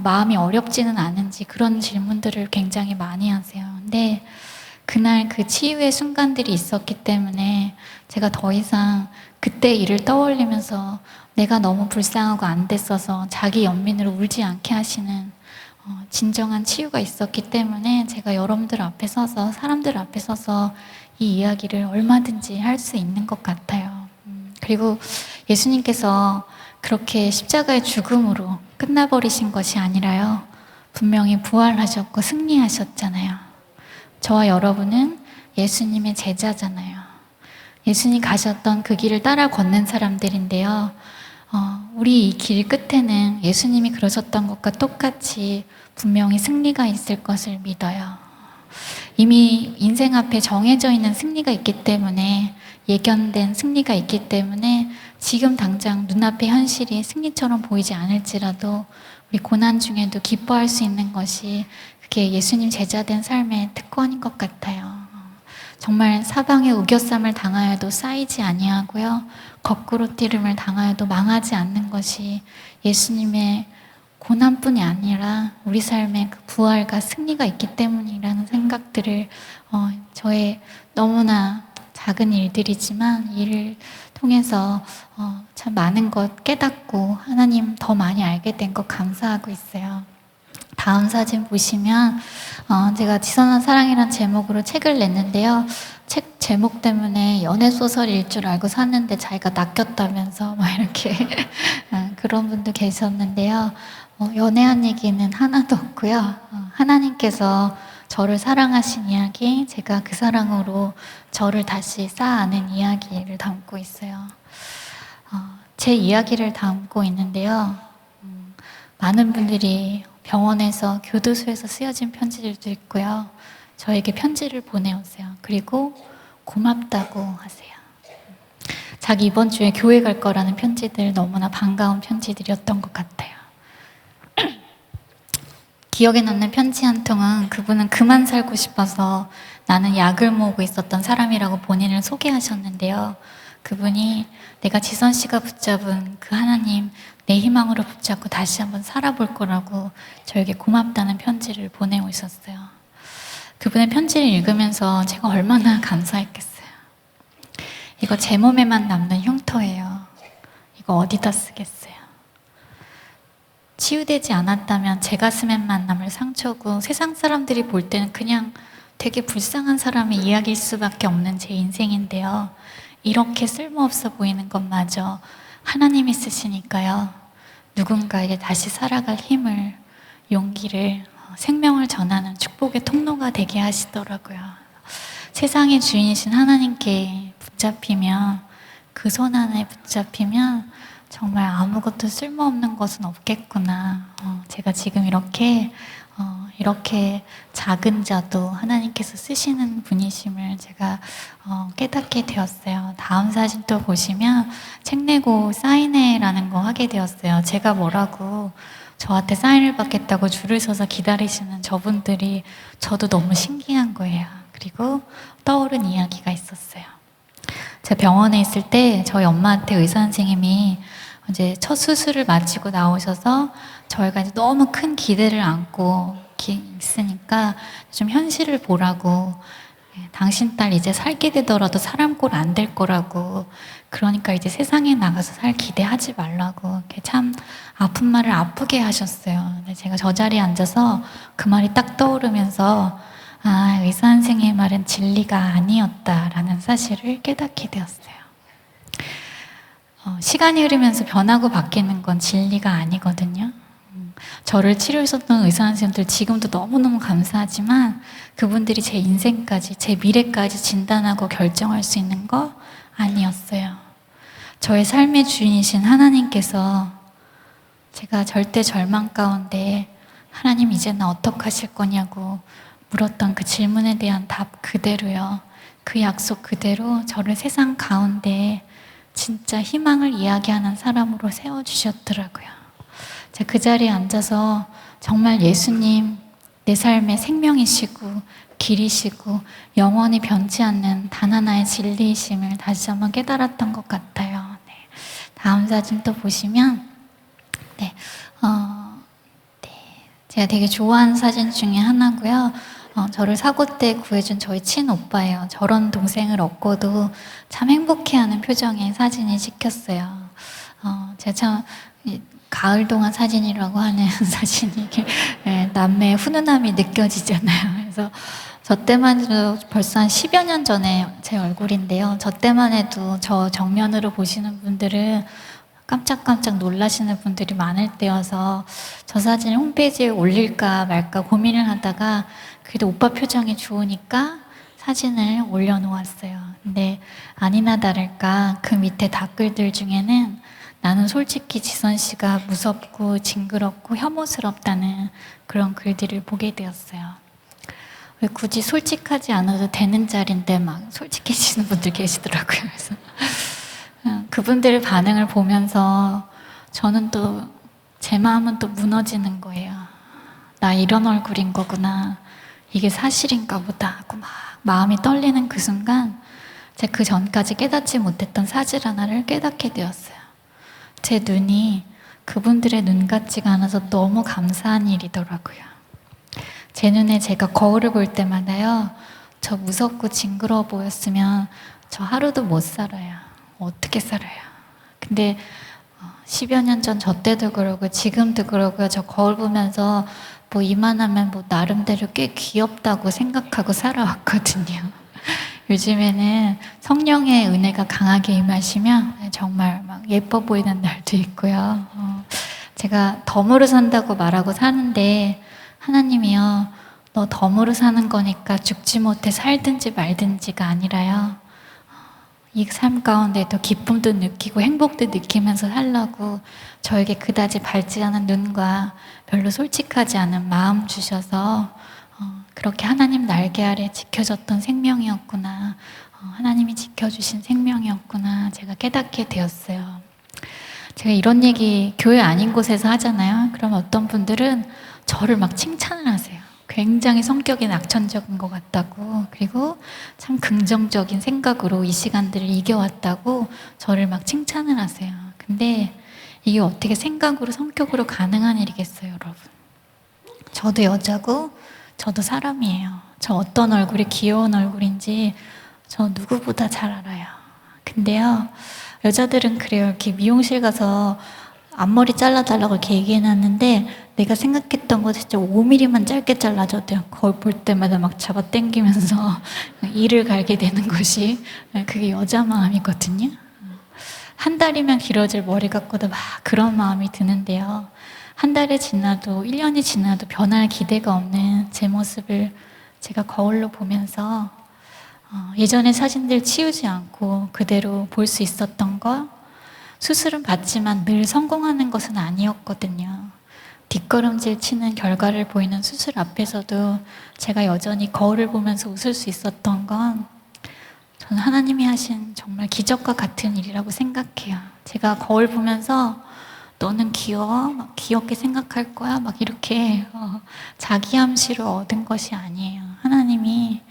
마음이 어렵지는 않은지 그런 질문들을 굉장히 많이 하세요. 근데 그날 그 치유의 순간들이 있었기 때문에 제가 더 이상 그때 일을 떠올리면서 내가 너무 불쌍하고 안 됐어서 자기 연민으로 울지 않게 하시는 진정한 치유가 있었기 때문에 제가 여러분들 앞에 서서, 사람들 앞에 서서 이 이야기를 얼마든지 할 수 있는 것 같아요. 그리고 예수님께서 그렇게 십자가의 죽음으로 끝나버리신 것이 아니라요, 분명히 부활하셨고 승리하셨잖아요. 저와 여러분은 예수님의 제자잖아요. 예수님 가셨던 그 길을 따라 걷는 사람들인데요. 우리 이 길 끝에는 예수님이 그러셨던 것과 똑같이 분명히 승리가 있을 것을 믿어요. 이미 인생 앞에 정해져 있는 승리가 있기 때문에, 예견된 승리가 있기 때문에 지금 당장 눈앞의 현실이 승리처럼 보이지 않을지라도 우리 고난 중에도 기뻐할 수 있는 것이 그게 예수님 제자된 삶의 특권인 것 같아요. 정말 사방에 우겨쌈을 당하여도 쌓이지 아니하고요, 거꾸로 뛰름을 당하여도 망하지 않는 것이 예수님의 고난뿐이 아니라 우리 삶의 그 부활과 승리가 있기 때문이라는 생각들을 저의 너무나 작은 일들이지만 이를 통해서 참 많은 것 깨닫고 하나님 더 많이 알게 된 것 감사하고 있어요. 다음 사진 보시면 제가 지선한 사랑이란 제목으로 책을 냈는데요. 책 제목 때문에 연애소설일 줄 알고 샀는데 자기가 낚였다면서 막 이렇게 그런 분도 계셨는데요. 연애한 얘기는 하나도 없고요. 하나님께서 저를 사랑하신 이야기, 제가 그 사랑으로 저를 다시 쌓아안은 이야기를 담고 있어요. 제 이야기를 담고 있는데요. 많은 분들이 병원에서, 교도소에서 쓰여진 편지들도 있고요. 저에게 편지를 보내오세요. 그리고 고맙다고 하세요. 자기 이번 주에 교회 갈 거라는 편지들, 너무나 반가운 편지들이었던 것 같아요. 기억에 남는 편지 한 통은 그분은 그만 살고 싶어서 나는 약을 모으고 있었던 사람이라고 본인을 소개하셨는데요. 그분이 내가 지선 씨가 붙잡은 그 하나님, 내 희망으로 붙잡고 다시 한번 살아볼 거라고 저에게 고맙다는 편지를 보내오셨어요. 그분의 편지를 읽으면서 제가 얼마나 감사했겠어요. 이거 제 몸에만 남는 흉터예요. 이거 어디다 쓰겠어요. 치유되지 않았다면 제 가슴에만 남을 상처고 세상 사람들이 볼 때는 그냥 되게 불쌍한 사람의 이야기일 수밖에 없는 제 인생인데요. 이렇게 쓸모없어 보이는 것마저 하나님이 쓰시니까요. 누군가에게 다시 살아갈 힘을, 용기를 생명을 전하는 축복의 통로가 되게 하시더라고요. 세상의 주인이신 하나님께 붙잡히면, 그 손 안에 붙잡히면 정말 아무것도 쓸모없는 것은 없겠구나. 제가 지금 이렇게 작은 자도 하나님께서 쓰시는 분이심을 제가 깨닫게 되었어요. 다음 사진 또 보시면 책 내고 사인회라는 거 하게 되었어요. 제가 뭐라고 저한테 사인을 받겠다고 줄을 서서 기다리시는 저분들이 저도 너무 신기한 거예요. 그리고 떠오른 이야기가 있었어요. 제가 병원에 있을 때 저희 엄마한테 의사 선생님이 이제 첫 수술을 마치고 나오셔서 저희가 이제 너무 큰 기대를 안고 있으니까 좀 현실을 보라고, 당신 딸 이제 살게 되더라도 사람 꼴 안 될 거라고, 그러니까 이제 세상에 나가서 살 기대하지 말라고, 이렇게 참 아픈 말을 아프게 하셨어요. 근데 제가 저 자리에 앉아서 그 말이 딱 떠오르면서 의사 선생님의 말은 진리가 아니었다라는 사실을 깨닫게 되었어요. 시간이 흐르면서 변하고 바뀌는 건 진리가 아니거든요. 저를 치료해줬던 의사 선생님들 지금도 너무너무 감사하지만 그분들이 제 인생까지, 제 미래까지 진단하고 결정할 수 있는 거 아니었어요. 저의 삶의 주인이신 하나님께서 제가 절대 절망 가운데 하나님 이제 나 어떡하실 거냐고 물었던 그 질문에 대한 답 그대로요. 그 약속 그대로 저를 세상 가운데 진짜 희망을 이야기하는 사람으로 세워주셨더라고요. 제가 그 자리에 앉아서 정말 예수님, 내 삶의 생명이시고 길이시고 영원히 변치 않는 단 하나의 진리이심을 다시 한번 깨달았던 것 같아요. 네. 다음 사진 또 보시면 제가 되게 좋아하는 사진 중에 하나고요. 저를 사고 때 구해준 저희 친오빠예요. 저런 동생을 얻고도 참 행복해하는 표정의 사진이 찍혔어요. 제가 참 가을 동안 사진이라고 하는 사진이 남매의 훈훈함이 느껴지잖아요. 그래서 저 때만 해도 벌써 한 10여 년 전에 제 얼굴인데요. 저 때만 해도 저 정면으로 보시는 분들은 깜짝깜짝 놀라시는 분들이 많을 때여서 저 사진을 홈페이지에 올릴까 말까 고민을 하다가 그래도 오빠 표정이 좋으니까 사진을 올려놓았어요. 근데 아니나 다를까 그 밑에 댓글들 중에는 나는 솔직히 지선 씨가 무섭고 징그럽고 혐오스럽다는 그런 글들을 보게 되었어요. 왜 굳이 솔직하지 않아도 되는 자리인데 막 솔직해지는 분들 계시더라고요. 그래서 그분들의 반응을 보면서 저는 또 제 마음은 또 무너지는 거예요. 나 이런 얼굴인 거구나. 이게 사실인가 보다 하고 막 마음이 떨리는 그 순간 제가 그 전까지 깨닫지 못했던 사실 하나를 깨닫게 되었어요. 제 눈이 그분들의 눈 같지가 않아서 너무 감사한 일이더라고요. 제 눈에 제가 거울을 볼 때마다요, 저 무섭고 징그러워 보였으면 저 하루도 못 살아요. 어떻게 살아요? 근데 10여 년 전 저 때도 그러고 지금도 그러고요. 저 거울 보면서 뭐 이만하면 뭐 나름대로 꽤 귀엽다고 생각하고 살아왔거든요. 요즘에는 성령의 은혜가 강하게 임하시면 정말 막 예뻐 보이는 날도 있고요. 제가 덤으로 산다고 말하고 사는데 하나님이요, 너 덤으로 사는 거니까 죽지 못해 살든지 말든지가 아니라요, 이 삶 가운데도 기쁨도 느끼고 행복도 느끼면서 살라고 저에게 그다지 밝지 않은 눈과 별로 솔직하지 않은 마음 주셔서 그렇게 하나님 날개 아래 지켜졌던 생명이었구나, 하나님이 지켜주신 생명이었구나 제가 깨닫게 되었어요. 제가 이런 얘기 교회 아닌 곳에서 하잖아요. 그럼 어떤 분들은 저를 막 칭찬을 하세요. 굉장히 성격이 낙천적인 것 같다고, 그리고 참 긍정적인 생각으로 이 시간들을 이겨왔다고 저를 막 칭찬을 하세요. 근데 이게 어떻게 생각으로 성격으로 가능한 일이겠어요, 여러분? 저도 여자고 저도 사람이에요. 저 어떤 얼굴이 귀여운 얼굴인지 저 누구보다 잘 알아요. 근데요, 여자들은 그래요. 이렇게 미용실 가서 앞머리 잘라달라고 이렇게 얘기해놨는데 내가 생각했던 거 진짜 5mm만 짧게 잘라줘도요, 거울 볼 때마다 막 잡아 당기면서 이를 갈게 되는 것이 그게 여자 마음이거든요. 한 달이면 길어질 머리 같고도 막 그런 마음이 드는데요, 한 달이 지나도 1년이 지나도 변할 기대가 없는 제 모습을 제가 거울로 보면서 예전의 사진들 치우지 않고 그대로 볼 수 있었던 거, 수술은 받지만 늘 성공하는 것은 아니었거든요. 뒷걸음질 치는 결과를 보이는 수술 앞에서도 제가 여전히 거울을 보면서 웃을 수 있었던 건 저는 하나님이 하신 정말 기적과 같은 일이라고 생각해요. 제가 거울 보면서 너는 귀여워? 막 귀엽게 생각할 거야? 막 이렇게 자기 암시를 얻은 것이 아니에요. 하나님이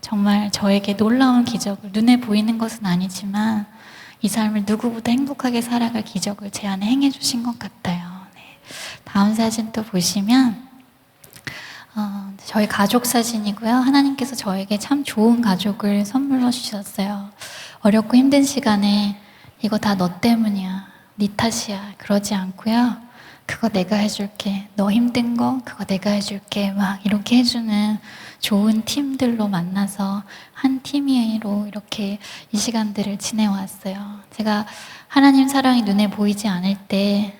정말 저에게 놀라운 기적을, 눈에 보이는 것은 아니지만 이 삶을 누구보다 행복하게 살아갈 기적을 제 안에 행해 주신 것 같아요. 네. 다음 사진 또 보시면 저희 가족 사진이고요. 하나님께서 저에게 참 좋은 가족을 선물로 주셨어요. 어렵고 힘든 시간에 이거 다 너 때문이야, 네 탓이야, 그러지 않고요. 그거 내가 해줄게, 너 힘든 거 그거 내가 해줄게, 막 이렇게 해주는 좋은 팀들로 만나서 한 팀으로 이렇게 이 시간들을 지내왔어요. 제가 하나님 사랑이 눈에 보이지 않을 때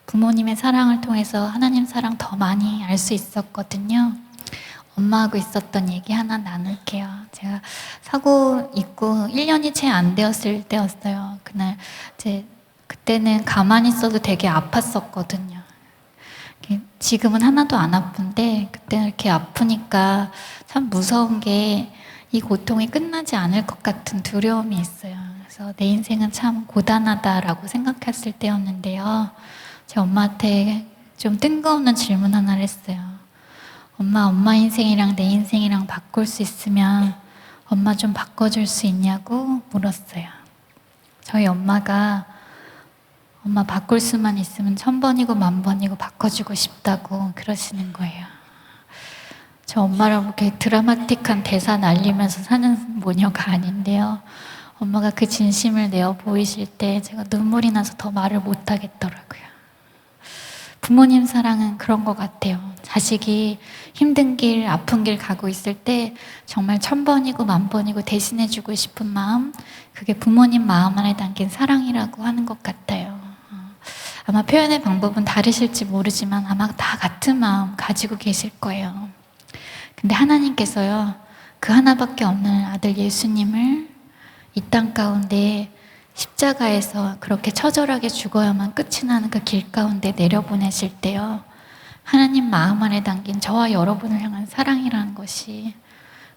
부모님의 사랑을 통해서 하나님 사랑 더 많이 알 수 있었거든요. 엄마하고 있었던 얘기 하나 나눌게요. 제가 사고 있고 1년이 채 안 되었을 때였어요. 그때는 가만히 있어도 되게 아팠었거든요. 지금은 하나도 안 아픈데 그때는 이렇게 아프니까 참 무서운 게 이 고통이 끝나지 않을 것 같은 두려움이 있어요. 그래서 내 인생은 참 고단하다라고 생각했을 때였는데요. 제 엄마한테 좀 뜬금없는 질문 하나를 했어요. 엄마 인생이랑 내 인생이랑 바꿀 수 있으면 엄마 좀 바꿔줄 수 있냐고 물었어요. 저희 엄마가 엄마 바꿀 수만 있으면 1000번이고 10,000번이고 바꿔주고 싶다고 그러시는 거예요. 저 엄마랑 그렇게 드라마틱한 대사 날리면서 사는 모녀가 아닌데요. 엄마가 그 진심을 내어 보이실 때 제가 눈물이 나서 더 말을 못 하겠더라고요. 부모님 사랑은 그런 것 같아요. 자식이 힘든 길, 아픈 길 가고 있을 때 정말 1000번이고 10,000번이고 대신해주고 싶은 마음, 그게 부모님 마음 안에 담긴 사랑이라고 하는 것 같아요. 아마 표현의 방법은 다르실지 모르지만 아마 다 같은 마음 가지고 계실 거예요. 근데 하나님께서요, 그 하나밖에 없는 아들 예수님을 이 땅 가운데 십자가에서 그렇게 처절하게 죽어야만 끝이 나는 그 길 가운데 내려보내실 때요, 하나님 마음 안에 담긴 저와 여러분을 향한 사랑이라는 것이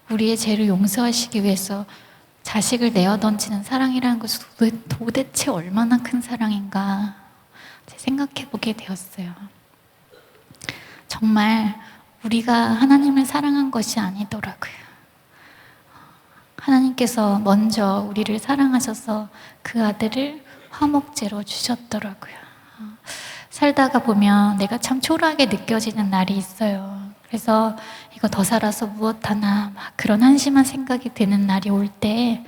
우리의 죄를 용서하시기 위해서 자식을 내어 던지는 사랑이라는 것이 도대체 얼마나 큰 사랑인가 생각해 보게 되었어요. 정말 우리가 하나님을 사랑한 것이 아니더라고요. 하나님께서 먼저 우리를 사랑하셔서 그 아들을 화목제로 주셨더라고요. 살다가 보면 내가 참 초라하게 느껴지는 날이 있어요. 그래서 이거 더 살아서 무엇하나 막 그런 한심한 생각이 드는 날이 올 때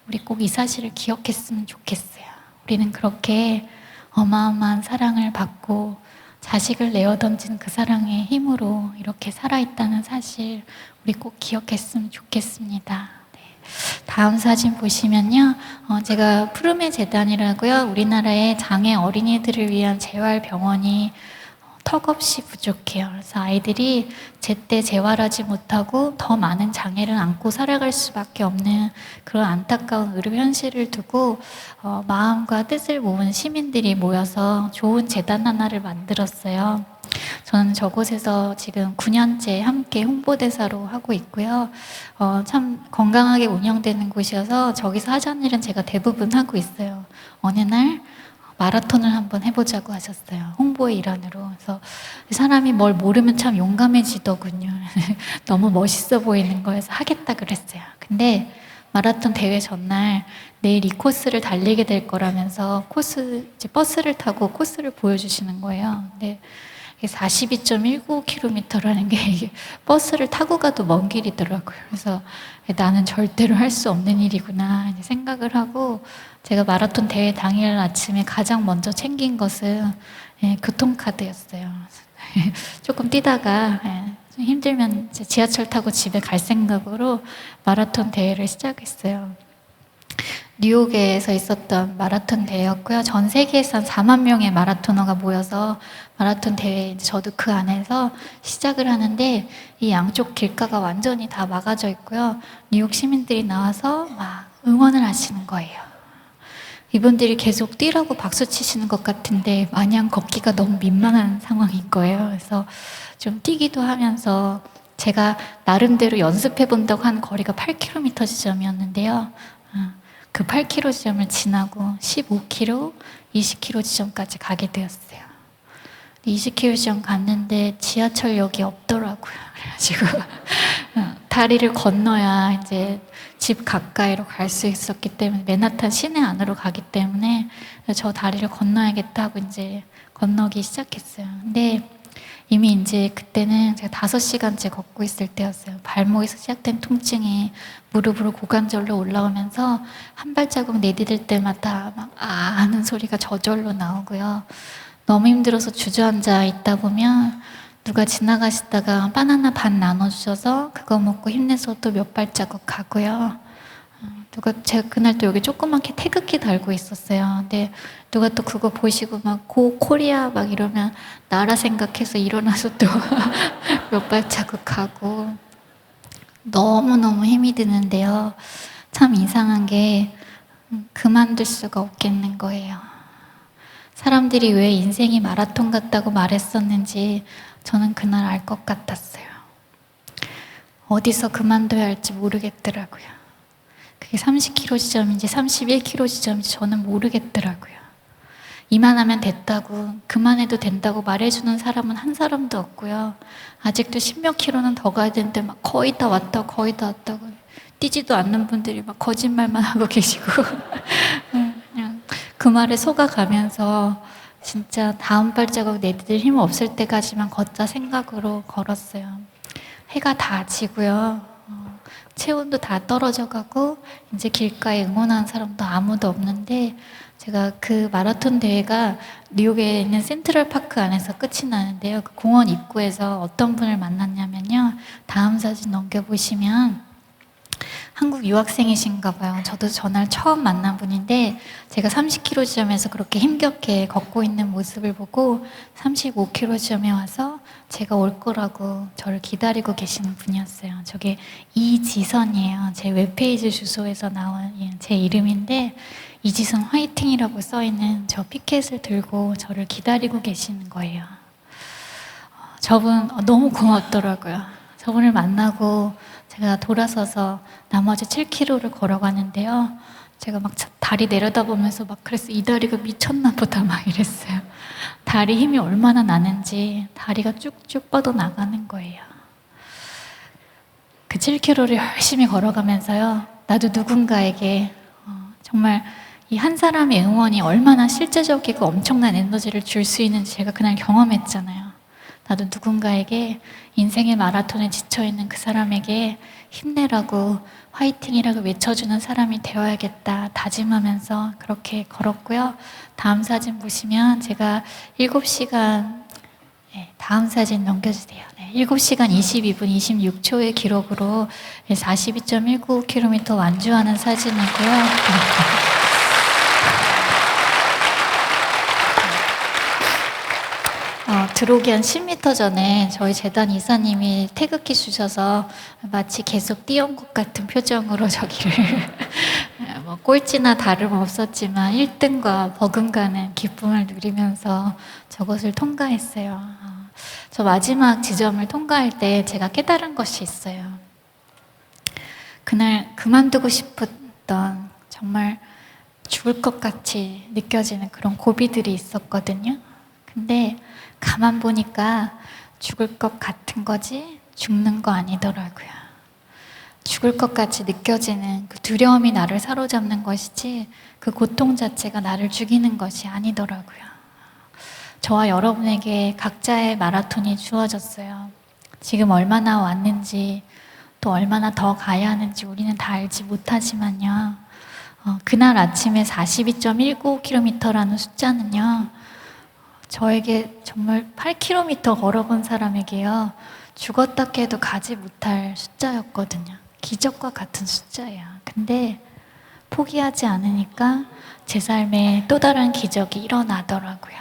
우리 꼭 이 사실을 기억했으면 좋겠어요. 우리는 그렇게 어마어마한 사랑을 받고 자식을 내어 던진 그 사랑의 힘으로 이렇게 살아있다는 사실 우리 꼭 기억했으면 좋겠습니다. 네. 다음 사진 보시면요, 제가 푸르메 재단이라고요, 우리나라의 장애 어린이들을 위한 재활병원이 턱없이 부족해요. 그래서 아이들이 제때 재활하지 못하고 더 많은 장애를 안고 살아갈 수밖에 없는 그런 안타까운 의료 현실을 두고 마음과 뜻을 모은 시민들이 모여서 좋은 재단 하나를 만들었어요. 저는 저곳에서 지금 9년째 함께 홍보대사로 하고 있고요. 참 건강하게 운영되는 곳이어서 저기서 하자는 일은 제가 대부분 하고 있어요. 어느 날 마라톤을 한번 해보자고 하셨어요. 홍보의 일환으로. 그래서 사람이 뭘 모르면 참 용감해지더군요. 너무 멋있어 보이는 거여서 하겠다 그랬어요. 근데 마라톤 대회 전날 내일 이 코스를 달리게 될 거라면서 버스를 타고 코스를 보여주시는 거예요. 근데 42.19km라는 게 이게 버스를 타고 가도 먼 길이더라고요. 그래서 나는 절대로 할 수 없는 일이구나 생각을 하고, 제가 마라톤 대회 당일 아침에 가장 먼저 챙긴 것은 교통카드였어요. 조금 뛰다가 좀 힘들면 지하철 타고 집에 갈 생각으로 마라톤 대회를 시작했어요. 뉴욕에서 있었던 마라톤 대회였고요. 전 세계에서 한 4만 명의 마라토너가 모여서 마라톤 대회, 저도 그 안에서 시작을 하는데 이 양쪽 길가가 완전히 다 막아져 있고요. 뉴욕 시민들이 나와서 막 응원을 하시는 거예요. 이분들이 계속 뛰라고 박수 치시는 것 같은데 마냥 걷기가 너무 민망한 상황인 거예요. 그래서 좀 뛰기도 하면서 제가 나름대로 연습해 본다고 한 거리가 8km 지점이었는데요. 그 8km 지점을 지나고 15km, 20km 지점까지 가게 되었어요. 20km 지점 갔는데 지하철역이 없더라고요. 그래가지고 다리를 건너야 이제 집 가까이로 갈 수 있었기 때문에, 맨하탄 시내 안으로 가기 때문에 저 다리를 건너야겠다 하고 이제 건너기 시작했어요. 근데 이미 이제 그때는 제가 5시간째 걷고 있을 때였어요. 발목에서 시작된 통증이 무릎으로 고관절로 올라오면서 한 발자국 내디딜 때마다 막 하는 소리가 저절로 나오고요. 너무 힘들어서 주저앉아 있다 보면 누가 지나가시다가 바나나 반 나눠주셔서 그거 먹고 힘내서 또 몇 발자국 가고요. 제가 그날 또 여기 조그맣게 태극기 달고 있었어요. 근데 누가 또 그거 보시고 막 고 코리아 막 이러면 나라 생각해서 일어나서 또 몇 발자국 가고, 너무너무 힘이 드는데요. 참 이상한 게 그만둘 수가 없겠는 거예요. 사람들이 왜 인생이 마라톤 같다고 말했었는지 저는 그날 알 것 같았어요. 어디서 그만둬야 할지 모르겠더라고요. 그게 30km 지점인지 31km 지점인지 저는 모르겠더라고요. 이만하면 됐다고, 그만해도 된다고 말해주는 사람은 한 사람도 없고요. 아직도 10몇 킬로는 더 가야 되는데 막 거의 다 왔다고, 거의 다 왔다고. 뛰지도 않는 분들이 막 거짓말만 하고 계시고 그냥 그 말에 속아가면서 진짜 다음 발자국 내디딜 힘 없을 때까지만 걷자 생각으로 걸었어요. 해가 다 지고요. 체온도 다 떨어져 가고 이제 길가에 응원하는 사람도 아무도 없는데, 제가 그 마라톤 대회가 뉴욕에 있는 센트럴파크 안에서 끝이 나는데요. 그 공원 입구에서 어떤 분을 만났냐면요. 다음 사진 넘겨보시면 한국 유학생이신가 봐요. 저도 전날 처음 만난 분인데, 제가 30km 지점에서 그렇게 힘겹게 걷고 있는 모습을 보고 35km 지점에 와서 제가 올 거라고 저를 기다리고 계시는 분이었어요. 저게 이지선이에요. 제 웹페이지 주소에서 나온 제 이름인데, 이지선 화이팅이라고 써있는 저 피켓을 들고 저를 기다리고 계시는 거예요. 저분 너무 고맙더라고요. 저분을 만나고 제가 돌아서서 나머지 7km를 걸어가는데요. 제가 막 다리 내려다보면서 막 그랬어요. 이 다리가 미쳤나 보다 막 이랬어요. 다리 힘이 얼마나 나는지 다리가 쭉쭉 뻗어나가는 거예요. 그 7km를 열심히 걸어가면서요. 나도 누군가에게 정말 이 한 사람의 응원이 얼마나 실제적이고 엄청난 에너지를 줄 수 있는지 제가 그날 경험했잖아요. 나도 누군가에게 인생의 마라톤에 지쳐있는 그 사람에게 힘내라고, 화이팅이라고 외쳐주는 사람이 되어야겠다 다짐하면서 그렇게 걸었고요. 다음 사진 보시면 제가 7시간, 다음 사진 넘겨주세요. 7시간 22분 26초의 기록으로 42.19km 완주하는 사진이고요. 들어오기 한 10m 전에 저희 재단 이사님이 태극기 주셔서 마치 계속 뛰어온 것 같은 표정으로 저기를 뭐 꼴찌나 다름없었지만 1등과 버금가는 기쁨을 누리면서 저것을 통과했어요. 저 마지막 지점을 통과할 때 제가 깨달은 것이 있어요. 그날 그만두고 싶었던, 정말 죽을 것 같이 느껴지는 그런 고비들이 있었거든요. 근데 가만 보니까 죽을 것 같은 거지 죽는 거 아니더라고요. 죽을 것 같이 느껴지는 그 두려움이 나를 사로잡는 것이지 그 고통 자체가 나를 죽이는 것이 아니더라고요. 저와 여러분에게 각자의 마라톤이 주어졌어요. 지금 얼마나 왔는지, 또 얼마나 더 가야 하는지 우리는 다 알지 못하지만요. 그날 아침에 42.19km라는 숫자는요, 저에게 정말 8km 걸어본 사람에게요, 죽었다 깨도 가지 못할 숫자였거든요. 기적과 같은 숫자예요. 근데 포기하지 않으니까 제 삶에 또 다른 기적이 일어나더라고요.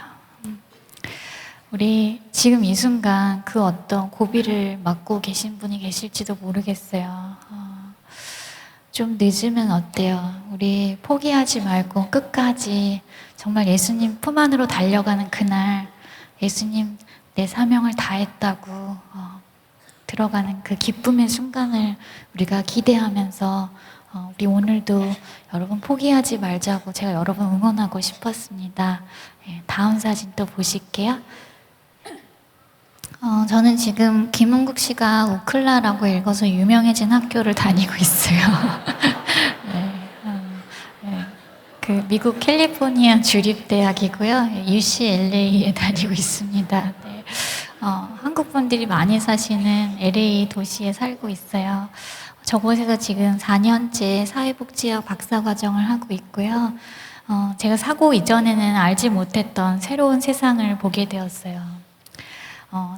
우리 지금 이 순간 그 어떤 고비를 맞고 계신 분이 계실지도 모르겠어요. 좀 늦으면 어때요? 우리 포기하지 말고 끝까지 정말 예수님 품 안으로 달려가는 그날, 예수님 내 사명을 다했다고 들어가는 그 기쁨의 순간을 우리가 기대하면서 우리 오늘도 여러분 포기하지 말자고 제가 여러분 응원하고 싶었습니다. 다음 사진 또 보실게요. 저는 지금 김은국 씨가 우클라라고 읽어서 유명해진 학교를 다니고 있어요. 그 미국 캘리포니아 주립대학이고요. UCLA에 다니고 있습니다. 네. 한국 분들이 많이 사시는 LA 도시에 살고 있어요. 저곳에서 지금 4년째 사회복지학 박사과정을 하고 있고요. 제가 사고 이전에는 알지 못했던 새로운 세상을 보게 되었어요.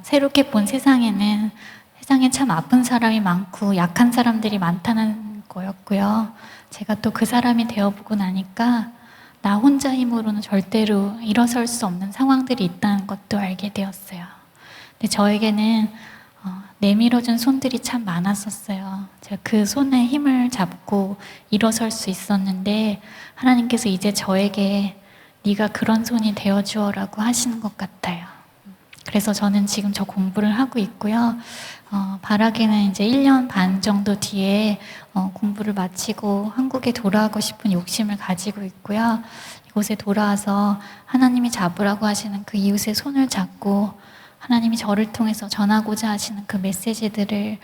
새롭게 본 세상에는 세상에 참 아픈 사람이 많고 약한 사람들이 많다는 거였고요. 제가 또 그 사람이 되어보고 나니까 나 혼자 힘으로는 절대로 일어설 수 없는 상황들이 있다는 것도 알게 되었어요. 근데 저에게는 내밀어준 손들이 참 많았었어요. 제가 그 손에 힘을 잡고 일어설 수 있었는데 하나님께서 이제 저에게 네가 그런 손이 되어주어라고 하시는 것 같아요. 그래서 저는 지금 저 공부를 하고 있고요. 바라기는 이제 1년 반 정도 뒤에 공부를 마치고 한국에 돌아가고 싶은 욕심을 가지고 있고요. 이곳에 돌아와서 하나님이 잡으라고 하시는 그 이웃의 손을 잡고 하나님이 저를 통해서 전하고자 하시는 그 메시지들을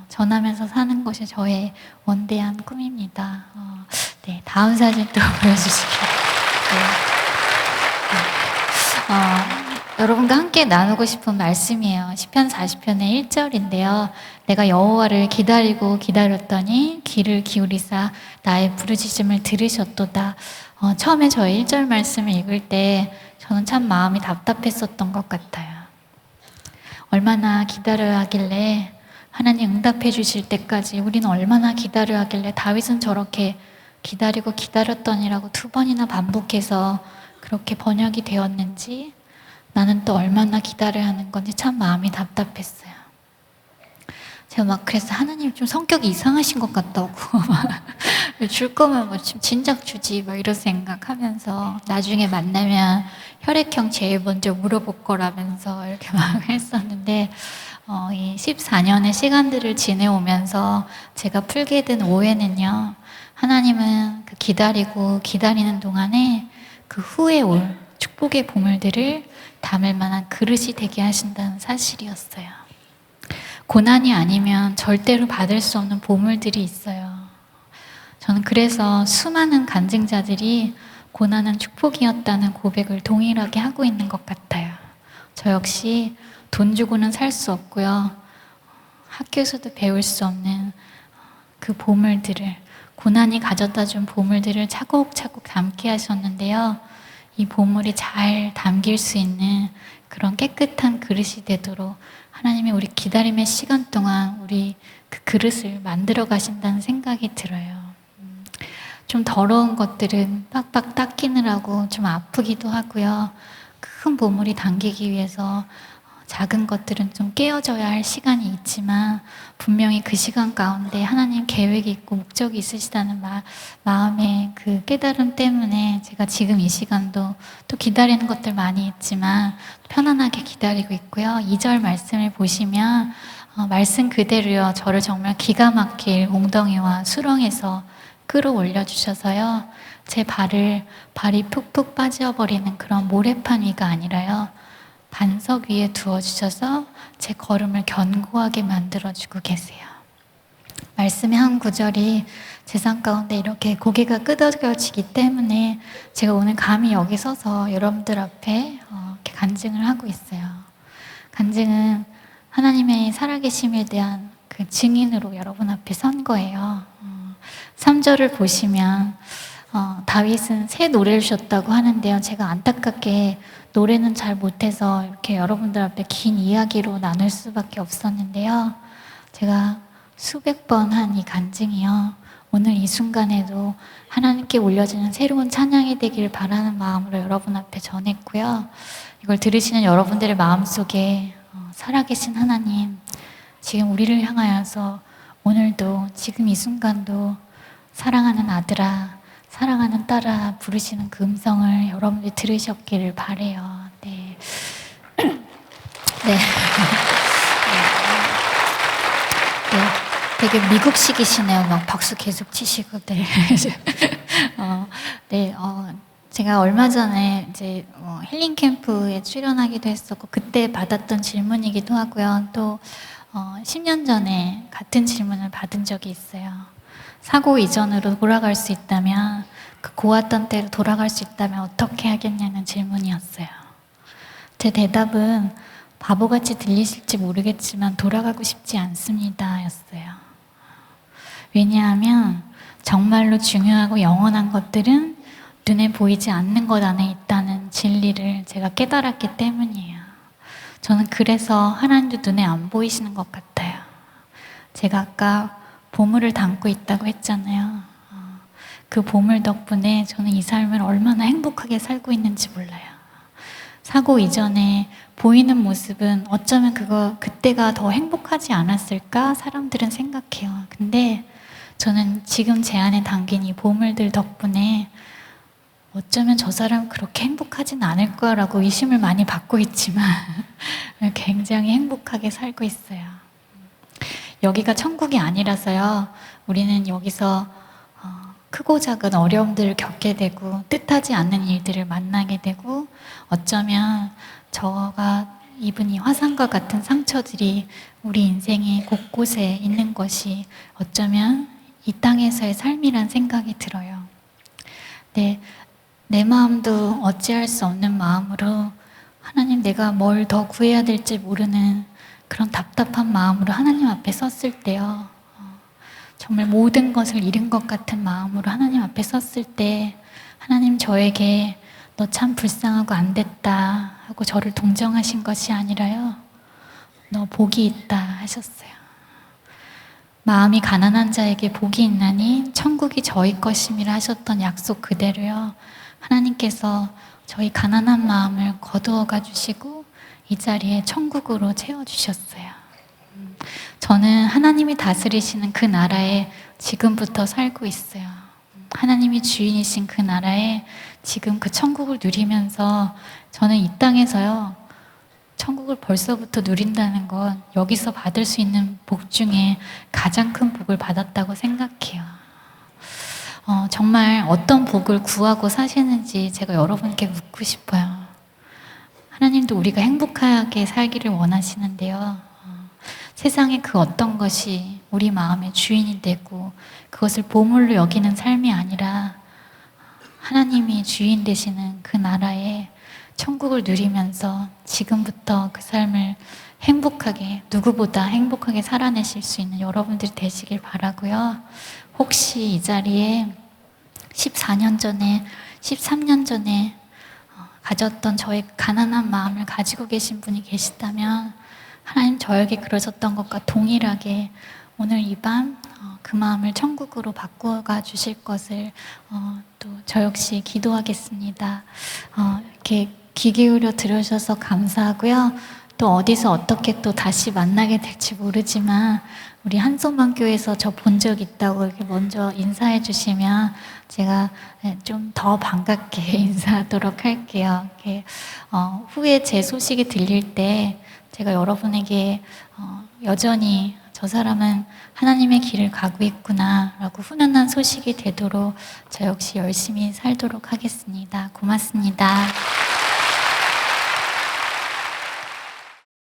전하면서 사는 것이 저의 원대한 꿈입니다. 네, 다음 사진 또 보여주시겠어요? 네. 여러분과 함께 나누고 싶은 말씀이에요. 시편 40편의 1절인데요. 내가 여호와를 기다리고 기다렸더니 귀를 기울이사 나의 부르짖음을 들으셨도다. 처음에 저의 1절 말씀을 읽을 때 저는 참 마음이 답답했었던 것 같아요. 얼마나 기다려야 하길래 하나님 응답해 주실 때까지 우리는 얼마나 기다려야 하길래 다윗은 저렇게 기다리고 기다렸더니라고 2번이나 반복해서 그렇게 번역이 되었는지 나는 또 얼마나 기다려야 하는 건지 참 마음이 답답했어요. 제가 막 그래서 하나님 좀 성격이 이상하신 것 같다고 줄 거면 뭐 진작 주지 막 이런 생각하면서 나중에 만나면 혈액형 제일 먼저 물어볼 거라면서 이렇게 막 했었는데 이 14년의 시간들을 지내오면서 제가 풀게 된 오해는요. 하나님은 그 기다리고 기다리는 동안에 그 후에 올 축복의 보물들을 담을 만한 그릇이 되게 하신다는 사실이었어요. 고난이 아니면 절대로 받을 수 없는 보물들이 있어요. 저는 그래서 수많은 간증자들이 고난은 축복이었다는 고백을 동일하게 하고 있는 것 같아요. 저 역시 돈 주고는 살 수 없고요. 학교에서도 배울 수 없는 그 보물들을, 고난이 가져다 준 보물들을 차곡차곡 담게 하셨는데요. 이 보물이 잘 담길 수 있는 그런 깨끗한 그릇이 되도록 하나님이 우리 기다림의 시간 동안 우리 그 그릇을 만들어 가신다는 생각이 들어요. 좀 더러운 것들은 빡빡 닦이느라고 좀 아프기도 하고요. 큰 보물이 담기기 위해서 작은 것들은 좀 깨어져야 할 시간이 있지만 분명히 그 시간 가운데 하나님 계획이 있고 목적이 있으시다는 마음의 그 깨달음 때문에 제가 지금 이 시간도 또 기다리는 것들 많이 있지만 편안하게 기다리고 있고요. 2절 말씀을 보시면 말씀 그대로요. 저를 정말 기가 막힐 웅덩이와 수렁에서 끌어올려 주셔서요. 제 발이 푹푹 빠져버리는 그런 모래판 위가 아니라요. 반석 위에 두어주셔서 제 걸음을 견고하게 만들어주고 계세요. 말씀의 한 구절이 제 삶 가운데 이렇게 고개가 끄덕여지기 때문에 제가 오늘 감히 여기 서서 여러분들 앞에 이렇게 간증을 하고 있어요. 간증은 하나님의 살아계심에 대한 그 증인으로 여러분 앞에 선 거예요. 3절을 보시면 다윗은 새 노래를 주셨다고 하는데요. 제가 안타깝게 노래는 잘 못해서 이렇게 여러분들 앞에 긴 이야기로 나눌 수밖에 없었는데요. 제가 수백 번 한 이 간증이요. 오늘 이 순간에도 하나님께 올려지는 새로운 찬양이 되기를 바라는 마음으로 여러분 앞에 전했고요. 이걸 들으시는 여러분들의 마음속에 살아계신 하나님, 지금 우리를 향하여서 오늘도 지금 이 순간도 사랑하는 아들아, 사랑하는 딸아 부르시는 그 음성을 여러분들이 들으셨기를 바라요. 네. 네. 네. 되게 미국식이시네요. 막 박수 계속 치시고. 네. 네. 제가 얼마 전에 이제 힐링 캠프에 출연하기도 했었고 그때 받았던 질문이기도 하고요. 또 10년 전에 같은 질문을 받은 적이 있어요. 사고 이전으로 돌아갈 수 있다면, 그 고았던 때로 돌아갈 수 있다면 어떻게 하겠냐는 질문이었어요. 제 대답은 바보같이 들리실지 모르겠지만 돌아가고 싶지 않습니다 였어요. 왜냐하면 정말로 중요하고 영원한 것들은 눈에 보이지 않는 것 안에 있다는 진리를 제가 깨달았기 때문이에요. 저는 그래서 하나님도 눈에 안 보이시는 것 같아요. 제가 아까 보물을 담고 있다고 했잖아요. 그 보물 덕분에 저는 이 삶을 얼마나 행복하게 살고 있는지 몰라요. 사고 이전에 보이는 모습은 어쩌면 그때가 더 행복하지 않았을까 사람들은 생각해요. 근데 저는 지금 제 안에 담긴 이 보물들 덕분에 어쩌면 저 사람 그렇게 행복하진 않을 거라고 의심을 많이 받고 있지만 굉장히 행복하게 살고 있어요. 여기가 천국이 아니라서요. 우리는 여기서 크고 작은 어려움들을 겪게 되고 뜻하지 않는 일들을 만나게 되고 어쩌면 저가 입은 이 화상과 같은 상처들이 우리 인생의 곳곳에 있는 것이 어쩌면 이 땅에서의 삶이란 생각이 들어요. 네, 내 마음도 어찌할 수 없는 마음으로 하나님 내가 뭘 더 구해야 될지 모르는 그런 답답한 마음으로 하나님 앞에 섰을 때요. 정말 모든 것을 잃은 것 같은 마음으로 하나님 앞에 섰을 때 하나님 저에게 너 참 불쌍하고 안 됐다 하고 저를 동정하신 것이 아니라요. 너 복이 있다 하셨어요. 마음이 가난한 자에게 복이 있나니 천국이 저희 것임이라 하셨던 약속 그대로요. 하나님께서 저희 가난한 마음을 거두어가 주시고 이 자리에 천국으로 채워주셨어요. 저는 하나님이 다스리시는 그 나라에 지금부터 살고 있어요. 하나님이 주인이신 그 나라에 지금 그 천국을 누리면서 저는 이 땅에서요. 천국을 벌써부터 누린다는 건 여기서 받을 수 있는 복 중에 가장 큰 복을 받았다고 생각해요. 정말 어떤 복을 구하고 사시는지 제가 여러분께 묻고 싶어요. 하나님도 우리가 행복하게 살기를 원하시는데요. 세상의 그 어떤 것이 우리 마음의 주인이 되고 그것을 보물로 여기는 삶이 아니라 하나님이 주인 되시는 그 나라에 천국을 누리면서 지금부터 그 삶을 행복하게, 누구보다 행복하게 살아내실 수 있는 여러분들이 되시길 바라고요. 혹시 이 자리에 14년 전에, 13년 전에 가졌던 저의 가난한 마음을 가지고 계신 분이 계시다면 하나님 저에게 그러셨던 것과 동일하게 오늘 이 밤 그 마음을 천국으로 바꾸어가 주실 것을 또 저 역시 기도하겠습니다. 이렇게 귀 기울여 들으셔서 감사하고요. 또 어디서 어떻게 또 다시 만나게 될지 모르지만 우리 한손만 교회에서 저 본 적 있다고 이렇게 먼저 인사해 주시면 제가 좀 더 반갑게 인사하도록 할게요. 이렇게 후에 제 소식이 들릴 때 제가 여러분에게 여전히 저 사람은 하나님의 길을 가고 있구나 라고 훈훈한 소식이 되도록 저 역시 열심히 살도록 하겠습니다. 고맙습니다.